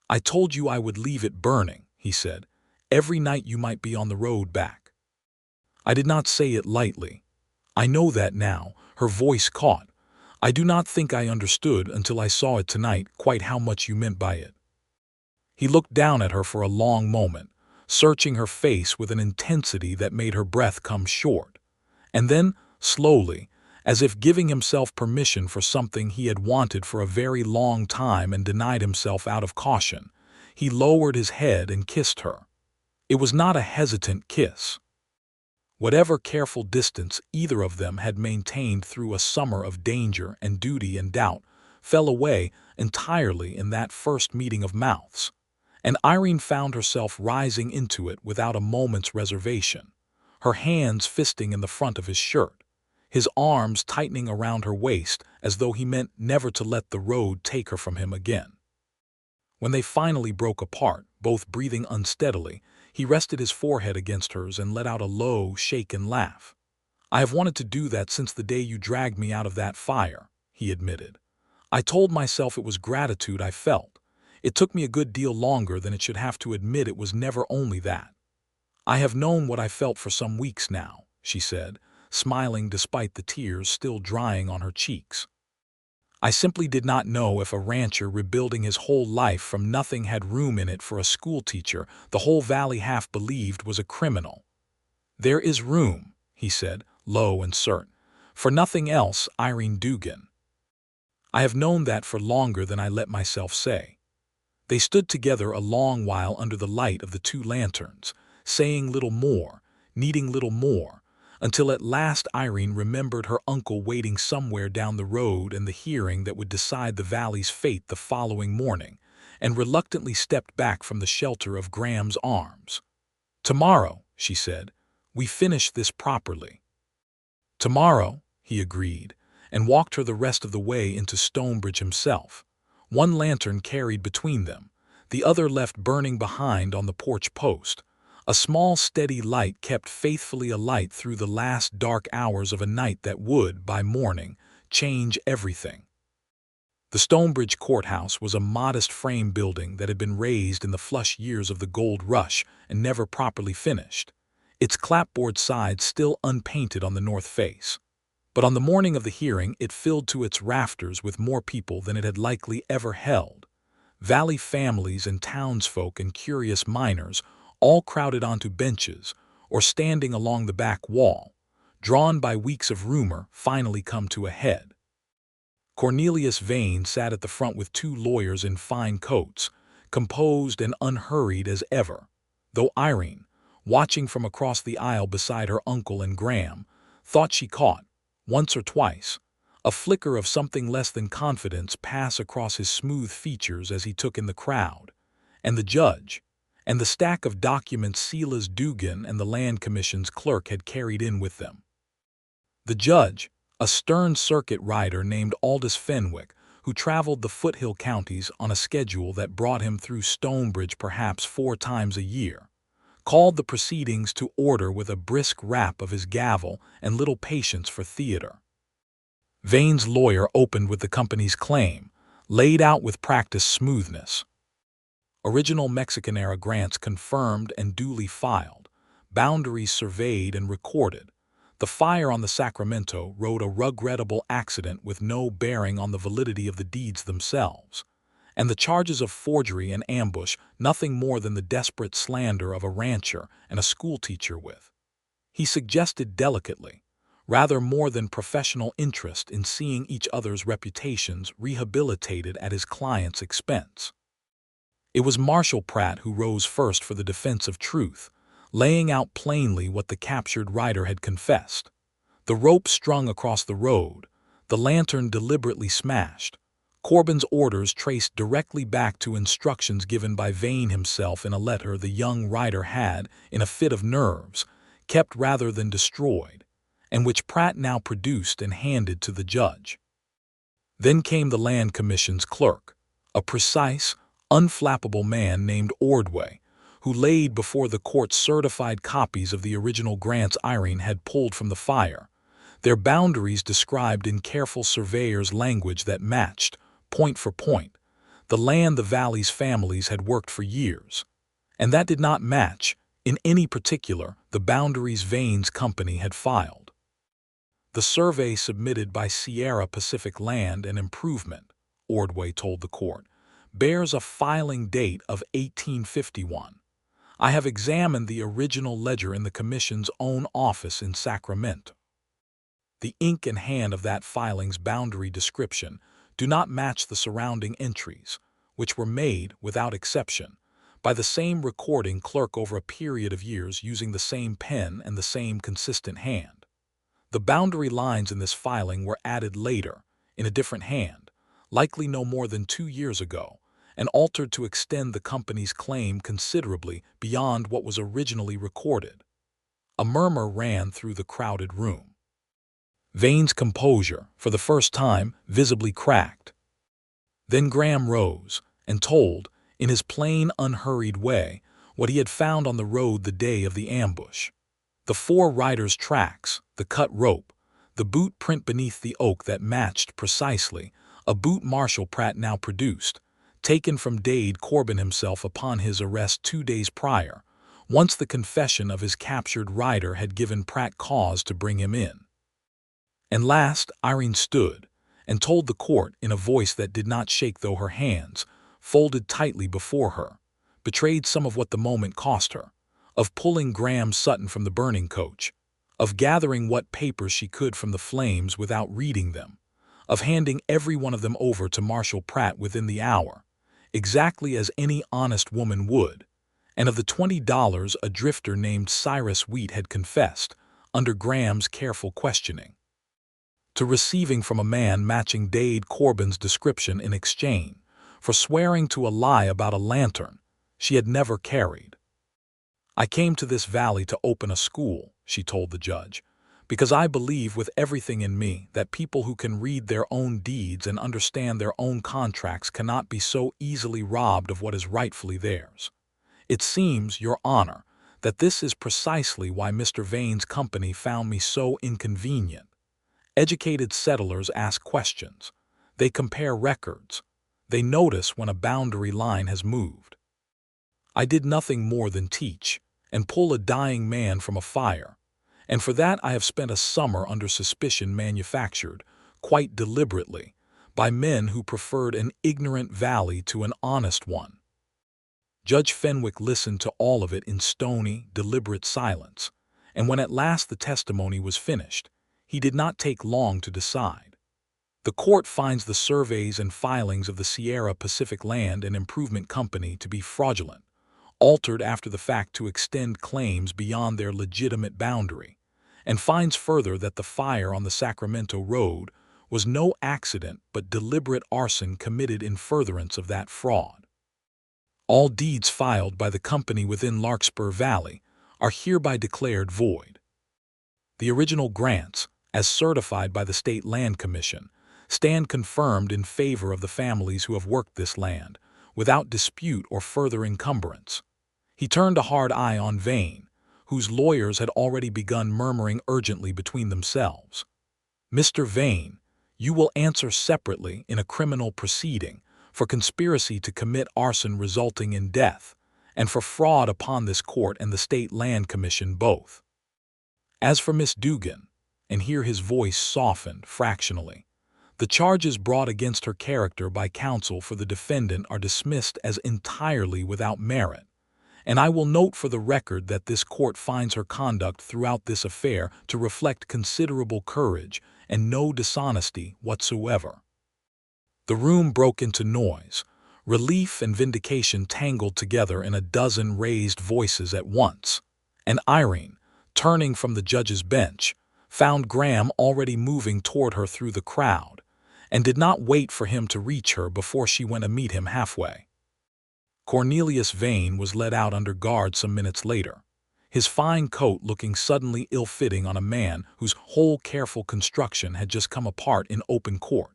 "I told you I would leave it burning," he said, Every night you might be on the road back." I did not say it lightly. I know that now, her voice caught. I do not think I understood until I saw it tonight quite how much you meant by it. He looked down at her for a long moment, searching her face with an intensity that made her breath come short. And then, slowly, as if giving himself permission for something he had wanted for a very long time and denied himself out of caution, he lowered his head and kissed her. It was not a hesitant kiss. Whatever careful distance either of them had maintained through a summer of danger and duty and doubt fell away entirely in that first meeting of mouths, and Irene found herself rising into it without a moment's reservation, her hands fisting in the front of his shirt, his arms tightening around her waist as though he meant never to let the road take her from him again. When they finally broke apart, both breathing unsteadily, he rested his forehead against hers and let out a low, shaken laugh. "I have wanted to do that since the day you dragged me out of that fire," he admitted. "I told myself it was gratitude I felt. It took me a good deal longer than it should have to admit it was never only that." "I have known what I felt for some weeks now," she said, smiling despite the tears still drying on her cheeks. "I simply did not know if a rancher rebuilding his whole life from nothing had room in it for a schoolteacher the whole valley half believed was a criminal." "There is room," he said, low and certain, "for nothing else, Irene Dugan. I have known that for longer than I let myself say." They stood together a long while under the light of the two lanterns, saying little more, needing little more, until at last Irene remembered her uncle waiting somewhere down the road and the hearing that would decide the valley's fate the following morning, and reluctantly stepped back from the shelter of Graham's arms. "Tomorrow," she said, "we finish this properly." "Tomorrow," he agreed, and walked her the rest of the way into Stonebridge himself, one lantern carried between them, the other left burning behind on the porch post, a small steady light kept faithfully alight through the last dark hours of a night that would, by morning, change everything. The Stonebridge courthouse was a modest frame building that had been raised in the flush years of the gold rush and never properly finished, its clapboard sides still unpainted on the north face. But on the morning of the hearing it filled to its rafters with more people than it had likely ever held. Valley families and townsfolk and curious miners all crowded onto benches or standing along the back wall, drawn by weeks of rumor finally come to a head. Cornelius Vane sat at the front with two lawyers in fine coats, composed and unhurried as ever, though Irene, watching from across the aisle beside her uncle and Graham, thought she caught, once or twice, a flicker of something less than confidence pass across his smooth features as he took in the crowd, and the judge, and the stack of documents Silas Dugan and the Land Commission's clerk had carried in with them. The judge, a stern circuit rider named Aldous Fenwick, who traveled the foothill counties on a schedule that brought him through Stonebridge perhaps 4 times a year, called the proceedings to order with a brisk rap of his gavel and little patience for theater. Vane's lawyer opened with the company's claim, laid out with practiced smoothness. Original Mexican-era grants confirmed and duly filed, boundaries surveyed and recorded. The fire on the Sacramento rode a regrettable accident with no bearing on the validity of the deeds themselves, and the charges of forgery and ambush nothing more than the desperate slander of a rancher and a schoolteacher with, he suggested delicately, rather more than professional interest in seeing each other's reputations rehabilitated at his client's expense. It was Marshall Pratt who rose first for the defense of truth, laying out plainly what the captured rider had confessed. The rope strung across the road, the lantern deliberately smashed, Corbin's orders traced directly back to instructions given by Vane himself in a letter the young rider had, in a fit of nerves, kept rather than destroyed, and which Pratt now produced and handed to the judge. Then came the Land Commission's clerk, a precise, unflappable man named Ordway, who laid before the court certified copies of the original grants Irene had pulled from the fire, their boundaries described in careful surveyor's language that matched, point for point, the land the valley's families had worked for years, and that did not match, in any particular, the boundaries Vane's company had filed. The survey submitted by Sierra Pacific Land and Improvement, Ordway told the court, bears a filing date of 1851. I have examined the original ledger in the Commission's own office in Sacramento. The ink and hand of that filing's boundary description do not match the surrounding entries, which were made, without exception, by the same recording clerk over a period of years using the same pen and the same consistent hand. The boundary lines in this filing were added later, in a different hand, likely no more than 2 years ago, and altered to extend the company's claim considerably beyond what was originally recorded. A murmur ran through the crowded room. Vane's composure, for the first time, visibly cracked. Then Graham rose and told, in his plain, unhurried way, what he had found on the road the day of the ambush. The 4 riders' tracks, the cut rope, the boot print beneath the oak that matched precisely, a boot Marshal Pratt now produced, taken from Dade Corbin himself upon his arrest 2 days prior, once the confession of his captured rider had given Pratt cause to bring him in. And last, Irene stood and told the court in a voice that did not shake, though her hands, folded tightly before her, betrayed some of what the moment cost her, of pulling Graham Sutton from the burning coach, of gathering what papers she could from the flames without reading them, of handing every one of them over to Marshal Pratt within the hour, exactly as any honest woman would, and of the $20 a drifter named Cyrus Wheat had confessed, under Graham's careful questioning, to receiving from a man matching Dade Corbin's description in exchange for swearing to a lie about a lantern she had never carried. I came to this valley to open a school, she told the judge, because I believe with everything in me that people who can read their own deeds and understand their own contracts cannot be so easily robbed of what is rightfully theirs. It seems, Your Honor, that this is precisely why Mr. Vane's company found me so inconvenient. Educated settlers ask questions. They compare records. They notice when a boundary line has moved. I did nothing more than teach and pull a dying man from a fire, and for that I have spent a summer under suspicion manufactured, quite deliberately, by men who preferred an ignorant valley to an honest one. Judge Fenwick listened to all of it in stony, deliberate silence, and when at last the testimony was finished, he did not take long to decide. The court finds the surveys and filings of the Sierra Pacific Land and Improvement Company to be fraudulent, altered after the fact to extend claims beyond their legitimate boundary, and finds further that the fire on the Sacramento Road was no accident but deliberate arson committed in furtherance of that fraud. All deeds filed by the company within Larkspur Valley are hereby declared void. The original grants, as certified by the State Land Commission, stand confirmed in favor of the families who have worked this land, without dispute or further encumbrance. He turned a hard eye on Vane, whose lawyers had already begun murmuring urgently between themselves. Mr. Vane, you will answer separately in a criminal proceeding for conspiracy to commit arson resulting in death, and for fraud upon this court and the State Land Commission both. As for Miss Dugan, and here his voice softened fractionally, the charges brought against her character by counsel for the defendant are dismissed as entirely without merit, and I will note for the record that this court finds her conduct throughout this affair to reflect considerable courage and no dishonesty whatsoever. The room broke into noise. Relief and vindication tangled together in a dozen raised voices at once, and Irene, turning from the judge's bench, found Graham already moving toward her through the crowd, and did not wait for him to reach her before she went to meet him halfway. Cornelius Vane was led out under guard some minutes later, his fine coat looking suddenly ill-fitting on a man whose whole careful construction had just come apart in open court,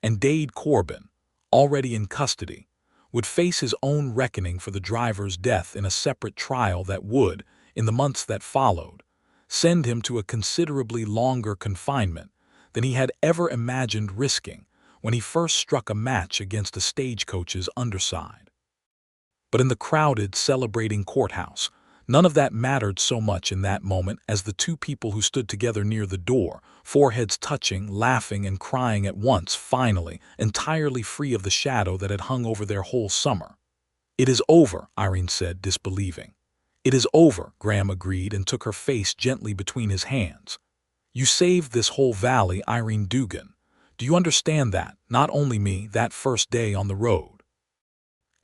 and Dade Corbin, already in custody, would face his own reckoning for the driver's death in a separate trial that would, in the months that followed, send him to a considerably longer confinement than he had ever imagined risking when he first struck a match against a stagecoach's underside. but in the crowded, celebrating courthouse. None of that mattered so much in that moment as the two people who stood together near the door, foreheads touching, laughing and crying at once, finally, entirely free of the shadow that had hung over their whole summer. "It is over," Irene said, disbelieving. "It is over," Graham agreed and took her face gently between his hands. "You saved this whole valley, Irene Dugan. Do you understand that? Not only me, that first day on the road.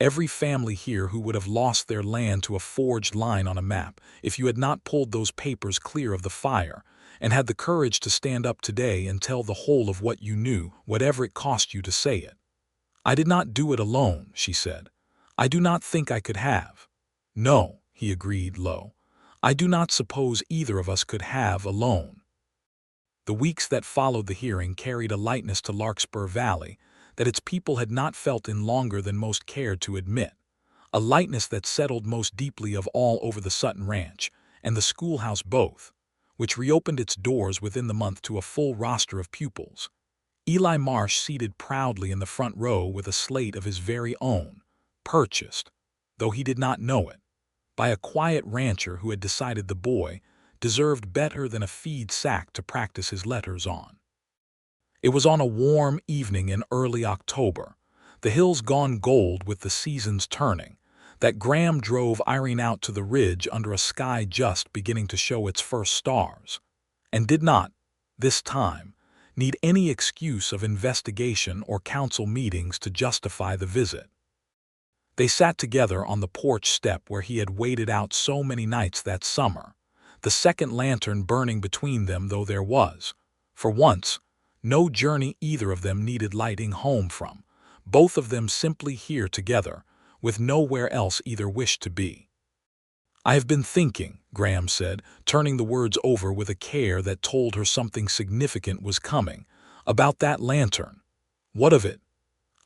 Every family here who would have lost their land to a forged line on a map if you had not pulled those papers clear of the fire and had the courage to stand up today and tell the whole of what you knew, whatever it cost you to say it." "I did not do it alone," she said. "I do not think I could have." "No," he agreed low. "I do not suppose either of us could have alone." The weeks that followed the hearing carried a lightness to Larkspur Valley that its people had not felt in longer than most cared to admit, a lightness that settled most deeply of all over the Sutton Ranch and the schoolhouse both, which reopened its doors within the month to a full roster of pupils. Eli Marsh seated proudly in the front row with a slate of his very own, purchased, though he did not know it, by a quiet rancher who had decided the boy deserved better than a feed sack to practice his letters on. It was on a warm evening in early October, the hills gone gold with the seasons turning, that Graham drove Irene out to the ridge under a sky just beginning to show its first stars, and did not, this time, need any excuse of investigation or council meetings to justify the visit. They sat together on the porch step where he had waited out so many nights that summer, the second lantern burning between them though there was, for once, no journey either of them needed lighting home from, both of them simply here together, with nowhere else either wished to be. "I have been thinking," Graham said, turning the words over with a care that told her something significant was coming, "about that lantern. What of it?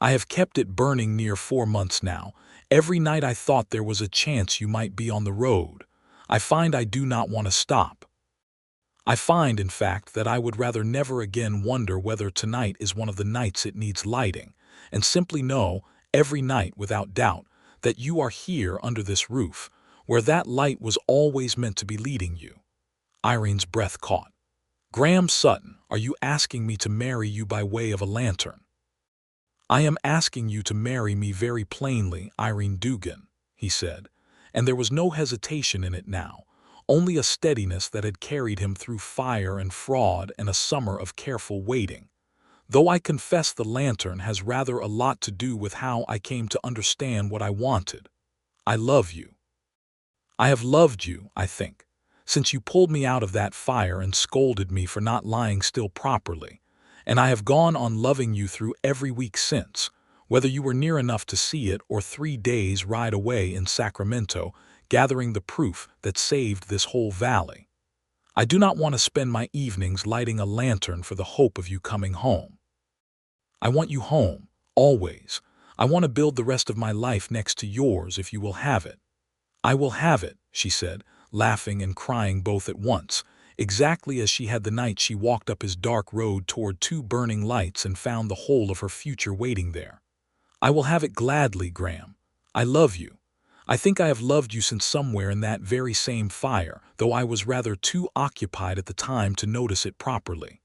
I have kept it burning near 4 months now. Every night I thought there was a chance you might be on the road. I find I do not want to stop. I find, in fact, that I would rather never again wonder whether tonight is one of the nights it needs lighting, and simply know, every night without doubt, that you are here under this roof, where that light was always meant to be leading you." Irene's breath caught. "Graham Sutton, are you asking me to marry you by way of a lantern?" "I am asking you to marry me very plainly, Irene Dugan," he said, and there was no hesitation in it now, only a steadiness that had carried him through fire and fraud and a summer of careful waiting, though I confess the lantern has rather a lot to do with how I came to understand what I wanted. I love you. I have loved you, I think, since you pulled me out of that fire and scolded me for not lying still properly, and I have gone on loving you through every week since, whether you were near enough to see it or 3 days' ride away in Sacramento, gathering the proof that saved this whole valley. I do not want to spend my evenings lighting a lantern for the hope of you coming home. I want you home, always. I want to build the rest of my life next to yours if you will have it." "I will have it," she said, laughing and crying both at once, exactly as she had the night she walked up his dark road toward 2 burning lights and found the whole of her future waiting there. "I will have it gladly, Graham. I love you. I think I have loved you since somewhere in that very same fire, though I was rather too occupied at the time to notice it properly."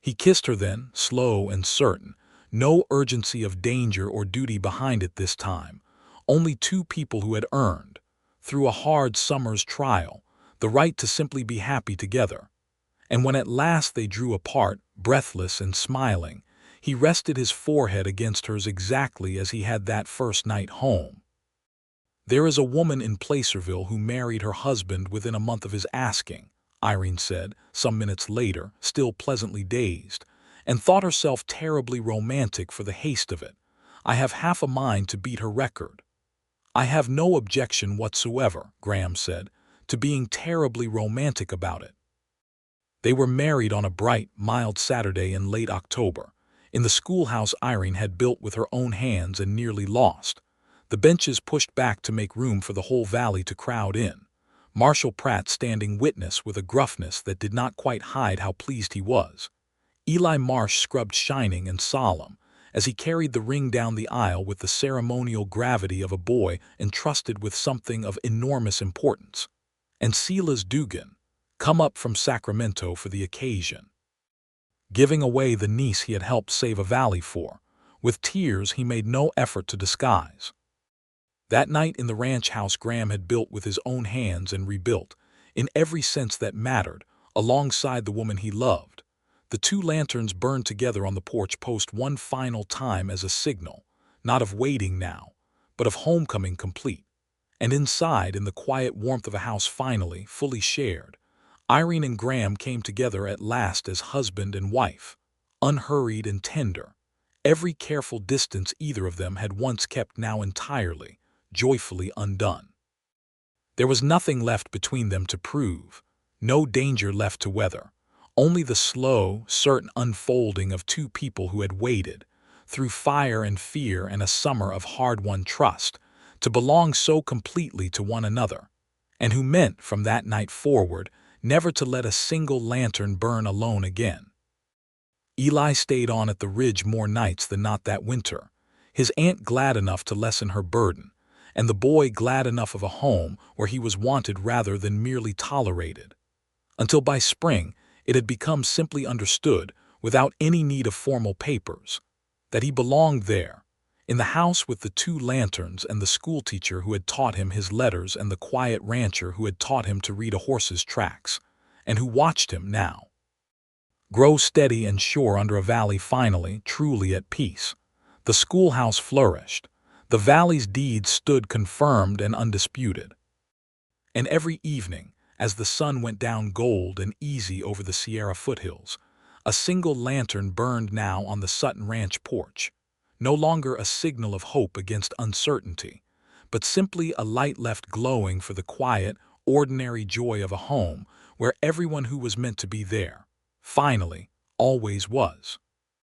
He kissed her then, slow and certain, no urgency of danger or duty behind it this time, only two people who had earned, through a hard summer's trial, the right to simply be happy together. And when at last they drew apart, breathless and smiling, he rested his forehead against hers exactly as he had that first night home. "There is a woman in Placerville who married her husband within a month of his asking," Irene said, some minutes later, still pleasantly dazed, "and thought herself terribly romantic for the haste of it. I have half a mind to beat her record." "I have no objection whatsoever," Graham said, "to being terribly romantic about it." They were married on a bright, mild Saturday in late October, in the schoolhouse Irene had built with her own hands and nearly lost, the benches pushed back to make room for the whole valley to crowd in, Marshall Pratt standing witness with a gruffness that did not quite hide how pleased he was. Eli Marsh scrubbed shining and solemn, as he carried the ring down the aisle with the ceremonial gravity of a boy entrusted with something of enormous importance. And Silas Dugan, come up from Sacramento for the occasion, giving away the niece he had helped save a valley for, with tears he made no effort to disguise. That night in the ranch house Graham had built with his own hands and rebuilt, in every sense that mattered, alongside the woman he loved, the two lanterns burned together on the porch post one final time as a signal, not of waiting now, but of homecoming complete. And inside, in the quiet warmth of a house finally, fully shared, Irene and Graham came together at last as husband and wife, unhurried and tender, every careful distance either of them had once kept now entirely, joyfully undone. There was nothing left between them to prove, no danger left to weather, only the slow, certain unfolding of two people who had waited, through fire and fear and a summer of hard-won trust, to belong so completely to one another, and who meant from that night forward never to let a single lantern burn alone again. Eli stayed on at the Ridge more nights than not that winter, his aunt glad enough to lessen her burden, and the boy glad enough of a home where he was wanted rather than merely tolerated. Until by spring it had become simply understood, without any need of formal papers, that he belonged there, in the house with the two lanterns and the schoolteacher who had taught him his letters and the quiet rancher who had taught him to read a horse's tracks, and who watched him now grow steady and sure under a valley finally, truly at peace. The schoolhouse flourished. The valley's deeds stood confirmed and undisputed. And every evening, as the sun went down gold and easy over the Sierra foothills, a single lantern burned now on the Sutton Ranch porch, no longer a signal of hope against uncertainty, but simply a light left glowing for the quiet, ordinary joy of a home where everyone who was meant to be there, finally, always was.